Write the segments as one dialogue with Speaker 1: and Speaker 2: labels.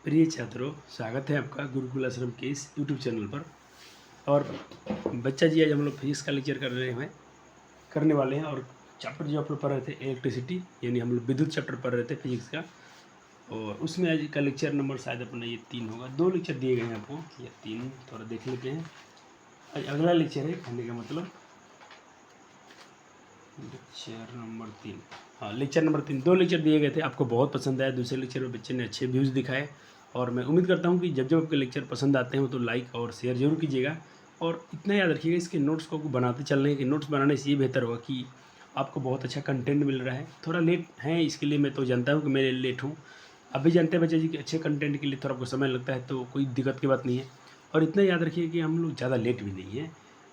Speaker 1: प्रिय छात्रों, स्वागत है आपका गुरुकुल आश्रम के इस यूट्यूब चैनल पर। और बच्चा जी, आज हम लोग फिजिक्स का लेक्चर करने वाले हैं। और चैप्टर जो आप लोग पढ़ रहे थे इलेक्ट्रिसिटी, यानी हम लोग विद्युत चैप्टर पढ़ रहे थे फिजिक्स का। और उसमें आज का लेक्चर नंबर शायद अपना ये 3 होगा। 2 लेक्चर दिए गए हैं आपको, या 3 थोड़ा देख लेते हैं। आज अगला लेक्चर है, कहने का मतलब लेक्चर नंबर 3। हाँ, लेक्चर नंबर 3। 2 लेक्चर दिए गए थे, आपको बहुत पसंद आया। दूसरे लेक्चर में बच्चे ने अच्छे व्यूज़ दिखाए। और मैं उम्मीद करता हूँ कि जब जब आपके लेक्चर पसंद आते हैं तो लाइक और शेयर जरूर कीजिएगा। और इतना याद रखिएगा, इसके नोट्स को बनाते चलने हैं कि नोट्स बनाने से ये बेहतर होगा कि आपको बहुत अच्छा कंटेंट मिल रहा है। थोड़ा लेट है इसके लिए, मैं तो जानता हूँ कि मैं लेट हूँ। आप भी जानते हैं बच्चे जी कि अच्छे कंटेंट के लिए थोड़ा आपको समय लगता है, तो कोई दिक्कत की बात नहीं है। और इतना याद रखिए कि हम लोग ज़्यादा लेट भी नहीं है,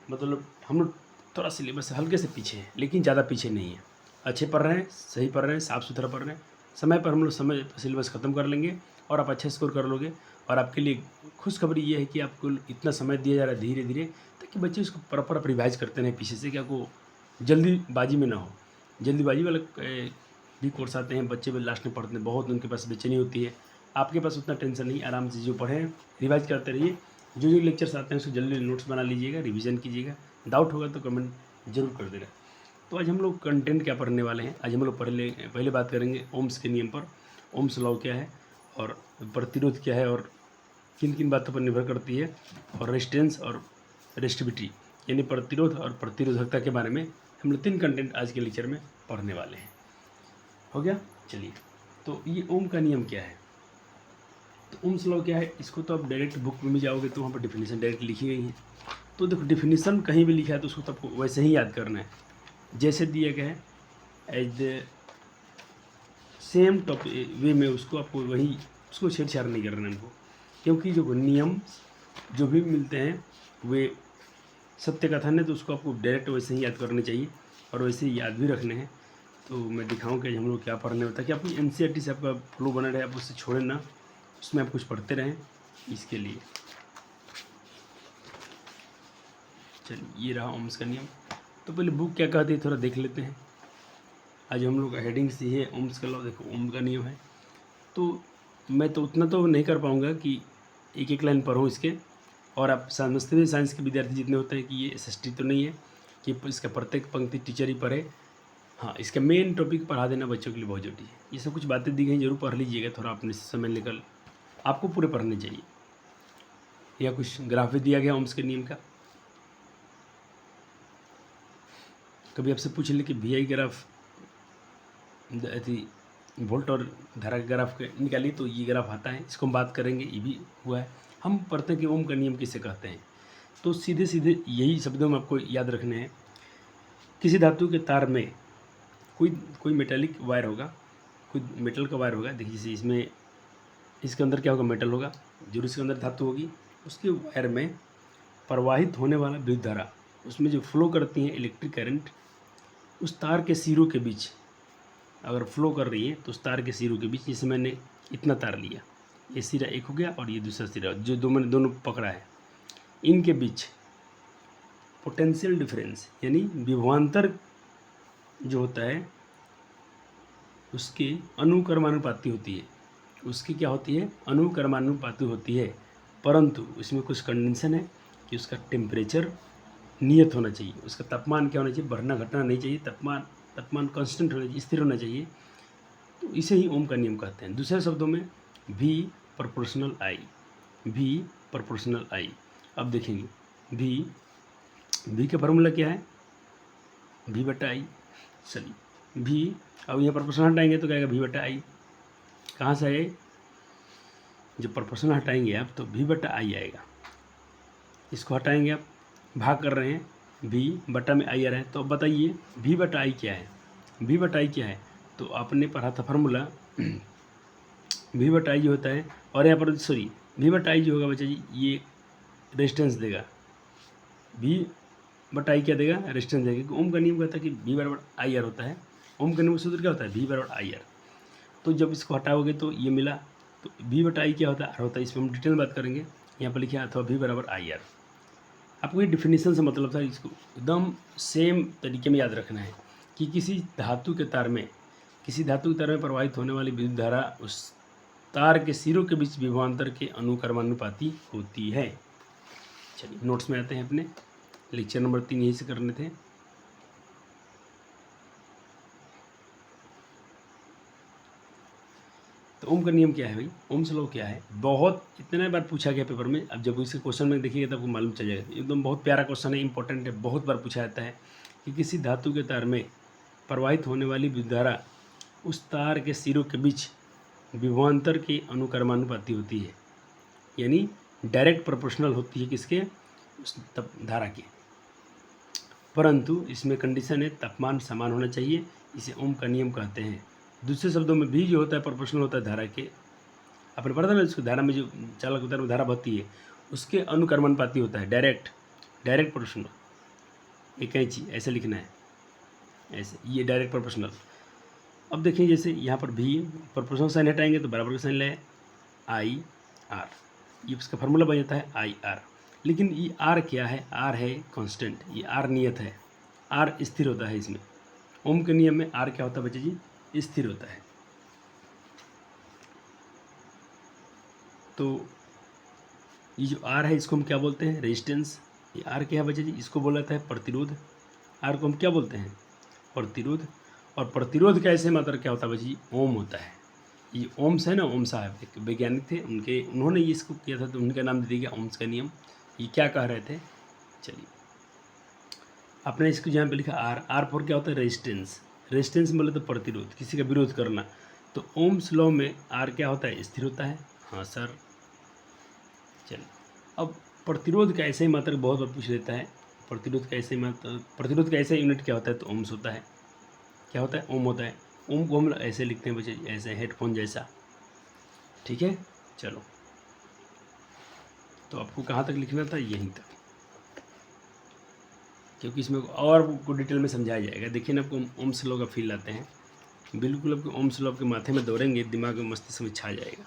Speaker 1: मतलब हम लोग थोड़ा सिलेबस हल्के से पीछे हैं, लेकिन ज़्यादा पीछे नहीं है। अच्छे पढ़ रहे हैं, सही पढ़ रहे हैं, साफ़ सुथरा पढ़ रहे हैं। समय पर हम लोग समय सिलेबस ख़त्म कर लेंगे और आप अच्छे स्कोर कर लोगे। और आपके लिए खुशखबरी ये है कि आपको इतना समय दिया जा रहा है धीरे धीरे, ताकि बच्चे उसको प्रॉपर आप रिवाइज करते रहें पीछे से, कि आपको जल्दीबाजी में ना हो। जल्दीबाजी वाले भी कोर्स आते हैं, बच्चे भी लास्ट में पढ़ते हैं, बहुत उनके पास बेचैनी होती है। आपके पास उतना टेंशन नहीं, आराम से जो पढ़ें रिवाइज करते रहिए। जो जो लेक्चर्स आते हैं उसको जल्दी नोट्स बना लीजिएगा, रिवीजन कीजिएगा। डाउट होगा तो कमेंट जरूर कर देना। तो आज हम लोग कंटेंट क्या पढ़ने वाले हैं, आज हम लोग पहले बात करेंगे ओम्स के नियम पर। ओम्स लॉ क्या है और प्रतिरोध क्या है और किन किन बातों पर निर्भर करती है, और रेजिस्टेंस और रेजिस्टिविटी यानी प्रतिरोध और प्रतिरोधकता के बारे में हम लोग 3 कंटेंट आज के लेक्चर में पढ़ने वाले हैं। हो गया, चलिए। तो ये ओम का नियम क्या है, तो ओम्स लॉ क्या है, इसको तो आप डायरेक्ट बुक में भी जाओगे तो वहाँ पर डिफिनीसन डायरेक्ट लिखी गई है। तो देखो, डिफिनीसन कहीं भी लिखा है तो उसको तो आपको वैसे ही याद करना है जैसे दिया गया है, एज द सेम टॉपिक वे में उसको आपको वही उसको छेड़छाड़ नहीं करना है हमको। क्योंकि जो नियम जो भी मिलते हैं वे सत्य कथन है, तो उसको आपको डायरेक्ट वैसे ही याद करने चाहिए और वैसे ही याद भी रखने हैं। तो मैं दिखाऊं कि हम लोग क्या पढ़ने होता है, कि आपकी एनसीईआरटी से आपका फ्लो बना रहे, आप उससे छोड़े ना, उसमें आप कुछ पढ़ते रहें। इसके लिए चलिए, ये रहा ओम्स का नियम। तो पहले बुक क्या कहती है थोड़ा देख लेते हैं। आज हम लोग का हेडिंग से है ओम्स का लॉ। देखो, ओम का नियम है, तो मैं तो उतना तो नहीं कर पाऊँगा कि एक एक लाइन पढ़ूँ इसके। और आप समझते हुए साइंस के विद्यार्थी जितने होते हैं कि ये एसएसटी तो नहीं है कि इसका प्रत्येक पंक्ति टीचर ही पढ़े। हाँ, इसका मेन टॉपिक पढ़ा देना बच्चों के लिए बहुत जरूरी है। ये सब कुछ बातें दी गई जरूर पढ़ लीजिएगा, थोड़ा अपने समय निकल आपको पूरे पढ़ने चाहिए। या कुछ ग्राफ भी दिया गया ओम्स के नियम का। कभी आपसे पूछ ले कि VI ग्राफ वोल्ट और धारा के ग्राफ के निकालिए, तो ये ग्राफ आता है, इसको हम बात करेंगे। ये भी हुआ है। हम पढ़ते हैं कि ओम का नियम किसे कहते हैं, तो सीधे सीधे यही शब्दों में आपको याद रखने हैं। किसी धातु के तार में कोई मेटालिक वायर होगा, कोई मेटल का वायर होगा। देखिए, जैसे इसमें इसके अंदर क्या होगा, मेटल होगा, जो इसके अंदर धातु होगी, उसके वायर में प्रवाहित होने वाला विद्युत धारा, उसमें जो फ्लो करती है इलेक्ट्रिक करंट, उस तार के सिरों के बीच अगर फ्लो कर रही है, तो उस तार के सिरों के बीच, जैसे मैंने इतना तार लिया, ये सिरा एक हो गया और ये दूसरा सिरा, जो मैंने दोनों पकड़ा है, इनके बीच पोटेंशियल डिफरेंस यानी विभवांतर जो होता है, उसके अनुक्रमानुपाती होती है। उसकी क्या होती है, अनुक्रमानुपाती होती है। परंतु इसमें कुछ कंडीशन है कि उसका टेम्परेचर नियत होना चाहिए, उसका तापमान क्या होना चाहिए, बढ़ना घटना नहीं चाहिए, तापमान कांस्टेंट होना चाहिए, स्थिर होना चाहिए। तो इसे ही ओम का नियम कहते हैं। दूसरे शब्दों में V proportional I, V proportional I। अब देखेंगे V का फार्मूला क्या है, V/I। चलिए, V, अब यहाँ प्रोपोर्शनल हटाएंगे तो क्या आएगा, V/I। कहाँ से आए, जो प्रोपोर्शनल हटाएंगे आप तो V/I आएगा। इसको हटाएंगे, आप भाग कर रहे हैं, V/में I आ रहा है। तो अब बताइए V/I क्या है, V/I क्या है, तो आपने पढ़ा था फार्मूला V/I जो होता है, और यहाँ पर V/I जो होगा बच्चा जी, ये रेजिस्टेंस देगा। V/I क्या देगा, रेजिस्टेंस देगा। ओम का नियम कहता है कि V/IR होता है। ओम का नियम सूत्र क्या होता है, V/IR। तो जब इसको हटाओगे तो ये मिला, तो V/I क्या होता है, R होता है। इसमें हम डिटेल बात करेंगे। यहाँ पर लिखे अथवा V/IR। आपको ये डिफिनीसन से मतलब था, इसको एकदम सेम तरीके में याद रखना है कि किसी धातु के तार में प्रवाहित होने वाली विद्युत धारा, उस तार के सिरों के बीच विभवांतर के अनुक्रमानुपाती होती है। चलिए नोट्स में आते हैं अपने। लेक्चर नंबर 3 यही से करने थे। तो ओम का नियम क्या है भाई, ओम्स लॉ क्या है, बहुत इतने बार पूछा गया पेपर में। अब जब इसके क्वेश्चन में देखिएगा तो आपको मालूम चल जाएगा। एकदम बहुत प्यारा क्वेश्चन है, इंपॉर्टेंट है, बहुत बार पूछा जाता है कि किसी धातु के तार में प्रवाहित होने वाली विद्युत धारा उस तार के सिरों के बीच विभवांतर के अनुक्रमानुपाती होती है, यानी डायरेक्ट प्रोपोर्शनल होती है किसके, उस धारा के। परंतु इसमें कंडीशन है तापमान समान होना चाहिए, इसे ओम का नियम कहते हैं। दूसरे शब्दों में भी जो होता है प्रोपोर्शनल होता है धारा के, अपने पता ना, उसको धारा में जो चालक होता है धारा बहती है उसके अनुक्रमानुपाती होता है, डायरेक्ट प्रोपोर्शनल। ये कैंची ऐसे लिखना है, ऐसे, ये डायरेक्ट प्रोपोर्शनल। अब देखिए जैसे यहाँ पर भी प्रोपोर्शनल साइन हटाएंगे तो बराबर का साइन लाए, आई आर, ये उसका फार्मूला बन जाता है आई आर। लेकिन ये आर क्या है, आर है कांस्टेंट, ये आर नियत है, आर स्थिर होता है इसमें। ओम के नियम में आर क्या होता है बच्चे जी, स्थिर होता है। तो ये जो आर है इसको हम क्या बोलते हैं, रेजिस्टेंस। ये आर क्या है बच्चे जी, इसको बोला जाता है प्रतिरोध। आर को हम क्या बोलते हैं, प्रतिरोध। और प्रतिरोध का ऐसे मात्रा क्या होता है बच्चे जी, ओम होता है। ये ओम्स है ना, ओम साहब एक वैज्ञानिक थे, उन्होंने ये इसको किया था तो उनका नाम दे दिया गया ओम्स का नियम। ये क्या कह रहे थे, चलिए आपने इसको जहाँ पे लिखा आर, आर पर क्या होता है, रेजिस्टेंस। रेजिस्टेंस बोले तो प्रतिरोध, किसी का विरोध करना। तो ओम्स लॉ में आर क्या होता है, स्थिर होता है। हाँ सर, चलिए अब प्रतिरोध का ऐसे ही मात्रा बहुत बार पूछ लेता है, प्रतिरोध का ऐसे मात्रा, प्रतिरोध का ऐसा यूनिट क्या होता है, तो ओम्स होता है। क्या होता है, ओम होता है। ओम को हम ऐसे लिखते हैं बच्चे, ऐसे हेडफोन जैसा, ठीक है। चलो तो आपको कहाँ तक लिखना था, यहीं तक, क्योंकि इसमें और को डिटेल में समझाया जाएगा। देखिए ना, आपको ओम्स लॉ का फील आते हैं, बिल्कुल आपको ओम्स लॉ के माथे में दौड़ेंगे, दिमाग में मस्तिष्क में छा जाएगा।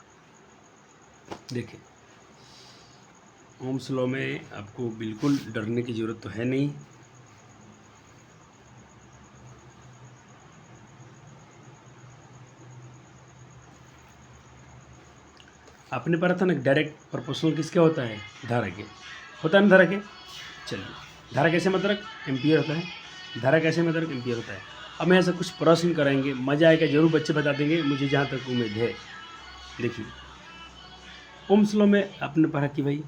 Speaker 1: देखिए ओम्स लॉ में आपको बिल्कुल डरने की ज़रूरत तो है नहीं। आपने पढ़ा था ना, डायरेक्ट प्रोपोर्शनल किसके होता है, धारा के होता है ना, धारा के। चलिए धारा कैसे मतलब एम्पियर होता है, धारा कैसे मतलब एम्पियर होता है। अब मैं ऐसा कुछ प्रश्न कराएंगे, मज़ा आएगा, जरूर बच्चे बता देंगे, मुझे जहाँ तक उम्मीद है। देखिए ओम्स लॉ में आपने पढ़ा कि भाई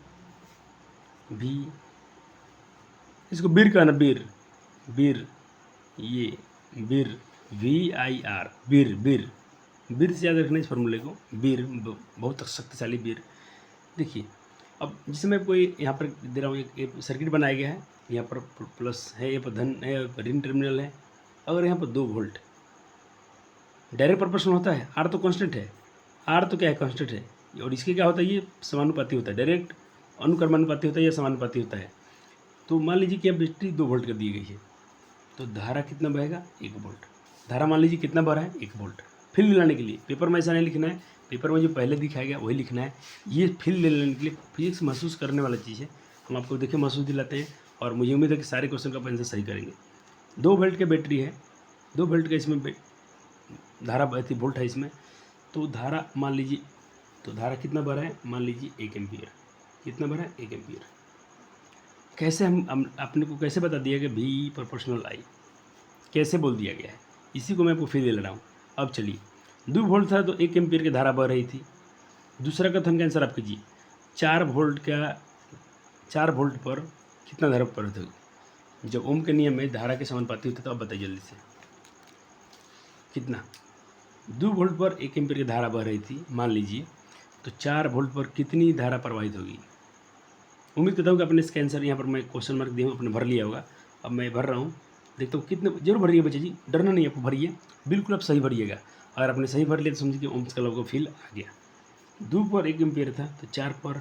Speaker 1: भी, इसको बीर कहना, बीर, बीर, ये बीर, VIR, बीर, बीर, बीर से याद रखना इस फॉर्मूले को, बीर बहुत शक्तिशाली बीर। देखिए अब जिसमें मैं कोई यहाँ पर दे रहा हूँ, एक सर्किट बनाया गया है, यहाँ पर प्लस है, यहाँ पर धन है, ऋण टर्मिनल है। अगर यहाँ पर 2 वोल्ट, डायरेक्ट प्रोपोर्शनल होता है, आर तो कांस्टेंट है, आर तो क्या है, कांस्टेंट है, और इसके क्या होता है, ये समानुपाती होता है, डायरेक्ट अनुक्रमानुपाती होता है या समानुपाती होता है। तो मान लीजिए कि अब बैटरी 2 वोल्ट कर दी गई है, तो धारा कितना बहेगा, 1 वोल्ट। धारा मान लीजिए कितना बढ़ा है, 1 वोल्ट। फील दिलाने के लिए पेपर में ऐसा नहीं लिखना है, पेपर में जो पहले दिखाया गया वही लिखना है। ये फील दिलाने के लिए फिजिक्स महसूस करने वाला चीज़ है, हम आपको देखिए महसूस दिलाते हैं, और मुझे उम्मीद है कि सारे क्वेश्चन का आंसर सही करेंगे। 2 वोल्ट की बैटरी है, 2 वोल्ट का इसमें धारा बहती, वोल्ट है इसमें, तो धारा मान लीजिए, तो धारा कितना बढ़ा है, मान लीजिए 1 एम्पियर। कितना बढ़ा है, 1 एम्पियर। कैसे हम अपने को कैसे बता दिया गया, V प्रोपोर्शनल I कैसे बोल दिया गया है, इसी को मैं आपको फिर ले रहा हूँ। अब चलिए 2 वोल्ट था तो 1 एम्पियर की धारा बह रही थी। दूसरा कथन का आंसर आप कीजिए, 4 वोल्ट पर कितना धारा प्रवाहित होगी। जब ओम के नियम में धारा के समानुपाती होता है तो अब बताइए जल्दी से, कितना, 2 वोल्ट पर 1 एम्पियर की धारा बह रही थी मान लीजिए, तो 4 वोल्ट पर कितनी धारा प्रवाहित होगी। उम्मीद करता हूँ कि अपने इसका आंसर यहाँ पर मैं क्वेश्चन मार्क दिया हूँ, अपने भर लिया होगा। अब मैं भर रहा हूँ, देखता हूँ कितने, जरूर भरिए बच्चे जी, डरना नहीं, आपको भरिए, बिल्कुल आप सही भरिएगा। अगर आपने सही भर लिया तो समझिए कि ओम्स का लॉ को फील आ गया। 2 पर 1 एम्पियर था तो 4 पर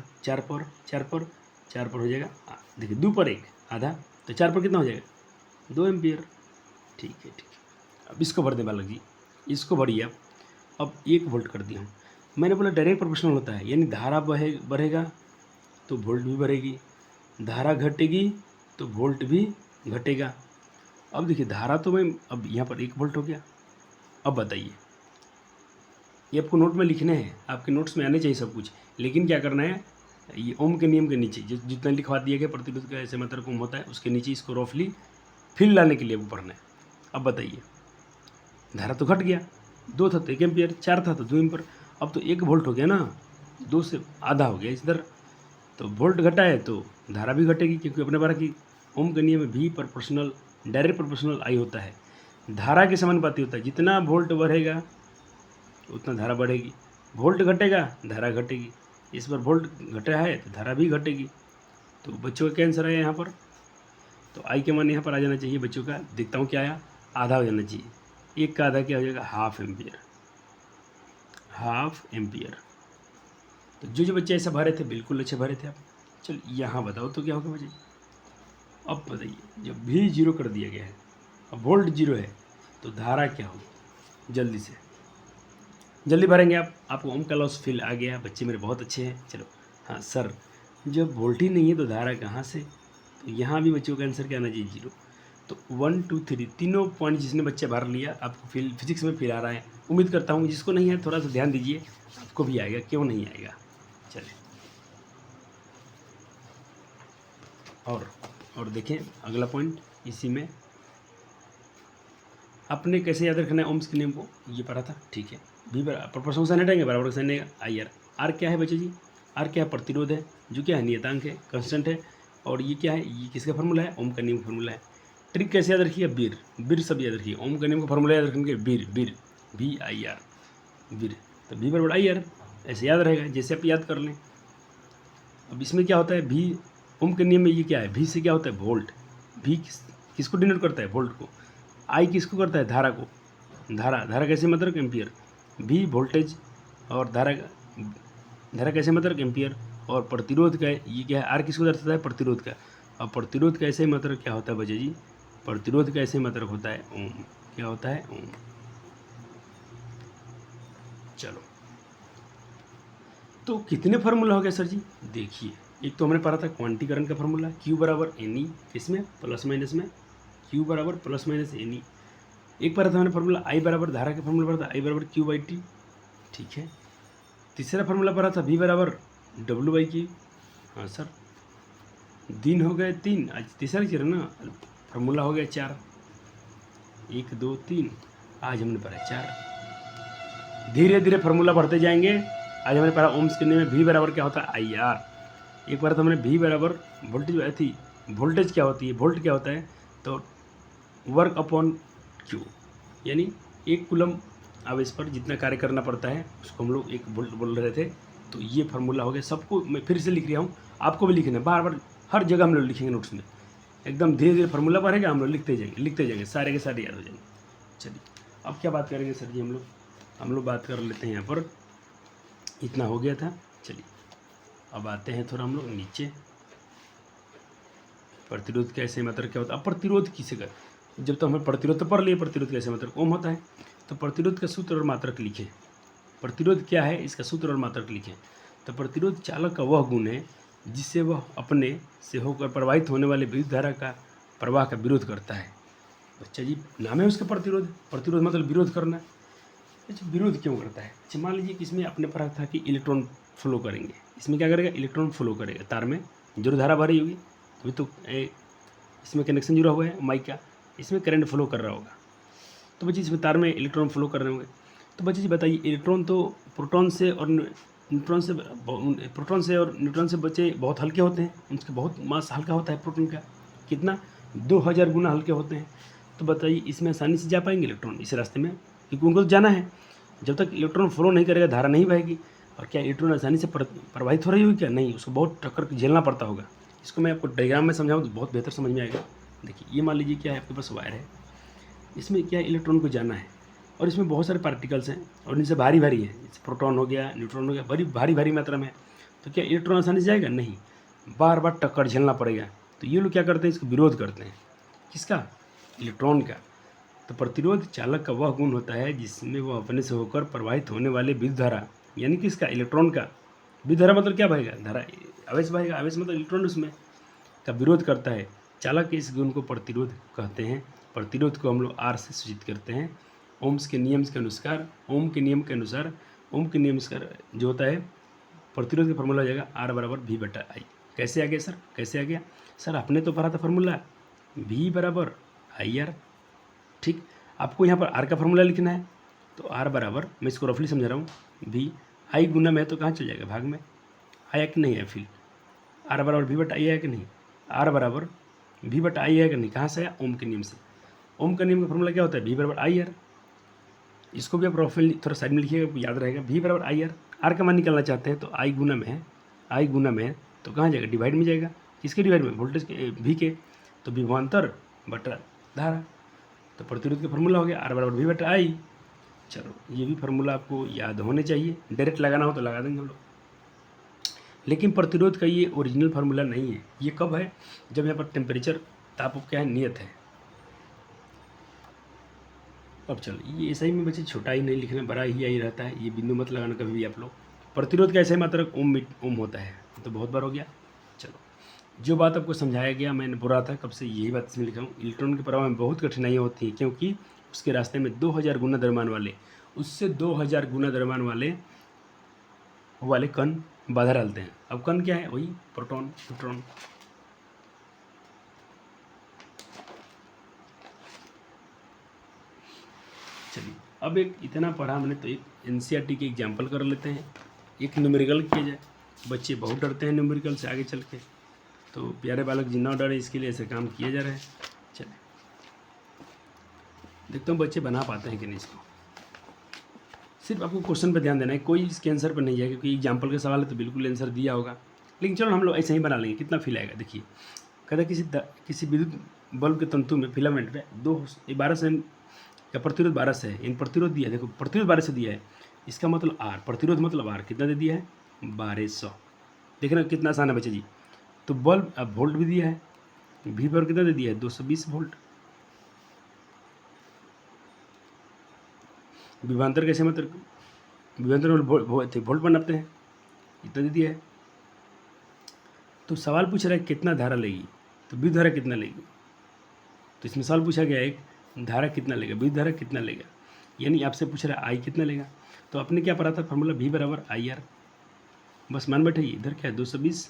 Speaker 1: हो जाएगा, देखिए 2 पर 1 आधा, तो 4 पर कितना हो जाएगा, 2 एम्पियर। ठीक है, ठीक है। अब इसको भर दे बालक जी, इसको भरिए आप। अब 1 वोल्ट कर दिया हूँ, मैंने बोला डायरेक्ट प्रोपोर्शनल होता है, यानी धारा बढ़ेगा तो वोल्ट भी बढ़ेगी, धारा घटेगी तो वोल्ट भी घटेगा। अब देखिए धारा तो मैं, अब यहाँ पर 1 वोल्ट हो गया। अब बताइए ये आपको नोट में लिखने हैं, आपके नोट्स में आने चाहिए सब कुछ। लेकिन क्या करना है, ये ओम के नियम के नीचे जितना लिखवा दिया गया प्रतिरोध का ऐसे मात्रक ओम होता है, उसके नीचे इसको रफली फिल लाने के लिए वो पढ़ना है। अब बताइए, धारा तो घट गया, 2 था तो 1 एम्पियर, 4 था तो 2 एम्पियर, अब तो 1 वोल्ट हो गया ना, 2 से आधा हो गया इधर, तो वोल्ट घटा है तो धारा भी घटेगी, क्योंकि अपने बारे की ओम के नियम में भी प्रोपोर्शनल डायरेक्ट प्रोपोर्शनल आई होता है, धारा के समानुपाती होता है। जितना वोल्ट बढ़ेगा उतना धारा बढ़ेगी, वोल्ट घटेगा धारा घटेगी। इस पर वोल्ट घटा है तो धारा भी घटेगी। तो बच्चों का क्या आंसर है यहाँ पर, तो आई के मान यहाँ पर आ जाना चाहिए बच्चों का। देखता हूँ क्या आया, आधा हो जाना चाहिए, 1 का आधा क्या हो जाएगा, हाफ एम्पियर, हाफ एम्पियर। तो जो बच्चे ऐसा भरे थे बिल्कुल अच्छे भरे थे आप। चल यहाँ बताओ तो क्या होगा बच्चे, अब बताइए, जब भी 0 कर दिया गया है, अब वोल्ट 0 है तो धारा क्या होगी, जल्दी से जल्दी भरेंगे आप। आपको ओम का लॉस फील आ गया, बच्चे मेरे बहुत अच्छे हैं। चलो हाँ सर, जब वोल्ट ही नहीं है तो धारा कहाँ से, तो यहाँ भी बच्चों का आंसर क्या आना चाहिए, 0। तो 1 2 3 तीनों पॉइंट जिसने बच्चे भर लिया, आपको फिजिक्स में फील आ रहा है। उम्मीद करता हूँ जिसको नहीं है थोड़ा सा ध्यान दीजिए, आपको भी आएगा, क्यों नहीं आएगा। चलिए और देखें अगला पॉइंट, इसी में आपने कैसे याद रखना है ओम्स के नियम को, ये पढ़ा था, ठीक है। भी प्रोपोर्शनल साइन हटाएंगे, बराबर का साइन आएगा, आई आर। आर क्या है बच्चे जी, आर क्या है, प्रतिरोध है, जो क्या है नियतांक है, कांस्टेंट है। और ये क्या है, ये किसका फार्मूला है, ओम का नियम का फार्मूला है। ट्रिक कैसे याद रखिए, बीर बीर सब याद रखिए, ओम का नियम का फार्मूला याद रखेंगे, बीर बीर भी आई आर, बीर, तो भी बराबर आई आर, ऐसे याद रहेगा जैसे आप याद कर लें। अब इसमें क्या होता है, भी ओम के नियम में ये क्या है, भी से क्या होता है, वोल्ट, भी किसको डिनोट करता है, वोल्ट को, आई किसको करता है, धारा को, धारा कैसे मतलब एम्पियर, भी वोल्टेज, और धारा कैसे मतलब एम्पियर, और प्रतिरोध का ये क्या है, आर किसको दर्शाता है, प्रतिरोध का। और प्रतिरोध का ऐसे मतलब क्या होता है बच्चे जी, प्रतिरोध का ऐसे मतलब होता है ओम, क्या होता है, ओम। चलो तो कितने फार्मूला हो गया सर जी, देखिए, एक तो हमने पढ़ा था क्वांटीकरण का फार्मूला, Q बराबर एन, इसमें प्लस माइनस में, Q बराबर प्लस माइनस एन। एक पढ़ा था हमने फार्मूला I बराबर, धारा का फार्मूला पढ़ा था I बराबर Q/T, ठीक है। तीसरा फार्मूला पढ़ा था V बराबर W/Q, हाँ सर। दिन हो गए 3, आज तीसरा लेक्चर है ना, फार्मूला हो गया 4, 1 2 3, आज हमने पढ़ा 4। धीरे धीरे फार्मूला बढ़ते जाएंगे। आज हमने पढ़ा ओम्स के नियम में V बराबर क्या होता है, IR। एक बार तो हमने V बराबर वोल्टेज क्या होती है, वोल्ट क्या होता है, तो वर्क अपॉन Q, यानी 1 कूलम आवेश पर जितना कार्य करना पड़ता है उसको हम लोग 1 वोल्ट बोल रहे थे। तो ये फार्मूला हो गया, सबको मैं फिर से लिख रहा हूँ, आपको भी लिखना है, बार बार हर जगह हम लोग लिखेंगे नोट्स में, एकदम धीरे धीरे फार्मूला बढ़ेगा, हम लोग लिखते जाएंगे, सारे के सारे याद हो जाएंगे। चलिए अब क्या बात करेंगे सर जी, हम लोग बात कर लेते हैं यहाँ पर, इतना हो गया था। चलिए अब आते हैं थोड़ा हम लोग नीचे, प्रतिरोध कैसे मतलब क्या होता है। अब प्रतिरोध किसे का, जब तो हमें प्रतिरोध तो पढ़ लिए, प्रतिरोध कैसे मतलब ओम होता है, तो प्रतिरोध का सूत्र और मात्रक लिखें। प्रतिरोध क्या है, इसका सूत्र और मात्रक लिखें। तो प्रतिरोध चालक का वह गुण है जिससे वह अपने से होकर प्रवाहित होने वाले विद्युत धारा का प्रवाह का विरोध करता है। बच्चा जी नाम है उसका प्रतिरोध, प्रतिरोध मतलब विरोध करना। अच्छा विरोध क्यों करता है, अच्छा मान लीजिए कि इसमें अपने पढ़ा था कि इलेक्ट्रॉन फ्लो करेंगे, इसमें क्या करेगा, इलेक्ट्रॉन फ्लो करेगा, तार में जो धारा भरी होगी, अभी तो इसमें कनेक्शन जुड़ा हुआ है माइक का, इसमें करंट फ्लो कर रहा होगा। तो बच्चे इसमें तार में इलेक्ट्रॉन फ्लो कर रहे होंगे। तो बच्चे जी बताइए, इलेक्ट्रॉन तो प्रोटॉन से और न्यूट्रॉन से बच्चे बहुत हल्के होते हैं, उनके बहुत मास हल्का होता है प्रोटॉन का, कितना 2000 गुना हल्के होते हैं। तो बताइए इसमें आसानी से जा पाएंगे इलेक्ट्रॉन इस रास्ते में, क्योंकि उनको जाना है। जब तक इलेक्ट्रॉन फ्लो नहीं करेगा धारा नहीं बहेगी। और क्या इलेक्ट्रॉन आसानी से प्रवाहित हो रही होगी क्या, नहीं, उसको बहुत टक्कर झेलना पड़ता होगा। इसको मैं आपको डायग्राम में समझाऊँ तो बहुत बेहतर समझ में आएगा। देखिए ये मान लीजिए क्या है, आपके पास वायर है, इसमें क्या है, इलेक्ट्रॉन को जाना है, और इसमें बहुत सारे पार्टिकल्स हैं और इनसे भारी है, जैसे प्रोटॉन हो गया, न्यूट्रॉन हो गया, भारी मात्रा में। तो क्या इलेक्ट्रॉन आसानी से जाएगा, नहीं, बार बार टक्कर झेलना पड़ेगा। तो ये लोग क्या करते हैं, इसको विरोध करते हैं, किसका, इलेक्ट्रॉन का। तो प्रतिरोध चालक का वह गुण होता है जिसमें वह अपने से होकर प्रवाहित होने वाले विद्युत धारा, यानी कि इसका इलेक्ट्रॉन का, विद्युत धारा मतलब क्या बहेगा, धारा आवेश बहेगा, आवेश मतलब इलेक्ट्रॉन उसमें का विरोध करता है। चालक के इस गुण को प्रतिरोध कहते हैं। प्रतिरोध को हम लोग आर से सूचित करते हैं। ओम के नियम के अनुसार ओम के नियम से जो होता है प्रतिरोध का फार्मूला हो जाएगा R बराबर V बटा I। कैसे आ गया सर, कैसे आ गया सर? आपने तो पढ़ा था फार्मूला V बराबर IR। ठीक, आपको यहाँ पर R का फार्मूला लिखना है, तो R बराबर, मैं इसको रफली समझा रहा हूँ, V I गुना में है तो कहाँ चल जाएगा, भाग में। आया कि नहीं है? फिर R बराबर V बटा I आया कि नहीं? R बराबर V बटा I आया कि नहीं? कहाँ से आया? ओम के नियम से। ओम का नियम का फार्मूला क्या होता है? V बराबर IR। इसको भी आप रफली थोड़ा साइड में लिखिएगा, याद रहेगा। V बराबर IR, R का मान निकालना चाहते हैं तो I गुना में है, I गुना में है तो कहाँ जाएगा? डिवाइड में जाएगा। किसके डिवाइड में? वोल्टेज के, V के। तो विभवांतर बटा धारा, तो प्रतिरोध का फार्मूला हो गया R बराबर V बटा I। चलो, ये भी फार्मूला आपको याद होने चाहिए, डायरेक्ट लगाना हो तो लगा देंगे हम लोग। लेकिन प्रतिरोध का ये ओरिजिनल फार्मूला नहीं है। ये कब है? जब यहाँ पर टेम्परेचर, ताप क्या है, नियत है। अब चलो, ये ऐसा ही में बच्चे छोटा ही नहीं लिखना, बड़ा ही आई रहता है, ये बिंदु मत लगाना कभी भी आप लोग। प्रतिरोध का ऐसा ही मात्रक ओम होता है, तो बहुत बार हो गया। चलो, जो बात आपको समझाया गया, मैंने बोला था कब से, यही बात इसमें लिखा हूँ। इलेक्ट्रॉन के प्रवाह में बहुत कठिनाइयाँ होती हैं, क्योंकि उसके रास्ते में 2000 गुना द्रव्यमान वाले, उससे 2000 गुना द्रव्यमान वाले कण बाधा डालते हैं। अब कण क्या है? वही प्रोटॉन, न्यूट्रॉन। चलिए, अब एक इतना पढ़ा हमने, तो एक NCERT के एग्जाम्पल कर लेते हैं, एक न्यूमेरिकल किया जाए। बच्चे बहुत डरते हैं न्यूमेरिकल से आगे चल के, तो प्यारे बालक जी ना डरे, इसके लिए ऐसे काम किया जा रहा है। चलिए देखता हूँ बच्चे बना पाते हैं कि नहीं इसको। सिर्फ आपको क्वेश्चन पर ध्यान देना है, कोई इसके आंसर पर नहीं है, क्योंकि एग्जाम्पल का सवाल है तो बिल्कुल आंसर दिया होगा। लेकिन चलो हम लोग ऐसे ही बना लेंगे, कितना फील आएगा। देखिए, कहता किसी विद्युत बल्ब के तंतु में, फिलामेंट में 12 से का प्रतिरोध 12 से है। इन प्रतिरोध दिया, देखो प्रतिरोध 12 से दिया है, इसका मतलब R, प्रतिरोध मतलब R कितना दे दिया है? 1200। देखना कितना आसान है बच्चे जी। तो बल्ब, अब वोल्ट भी दिया है, V पर कितना दे दिया है? 220 वोल्ट। विभवांतर कैसे, मतलब विभवांतर में वोल्ट पर नापते हैं, इतना दे दिया है। तो सवाल पूछ रहा है कितना धारा लेगी, तो विद्युत धारा कितना लेगी। तो इसमें सवाल पूछा गया है धारा कितना लेगा, विद्युत धारा कितना लेगा, यानी आपसे पूछ रहा है I कितना लेगा। तो आपने क्या पढ़ा था फार्मूला? V बराबर IR। बस मान बैठे, इधर क्या है? 220।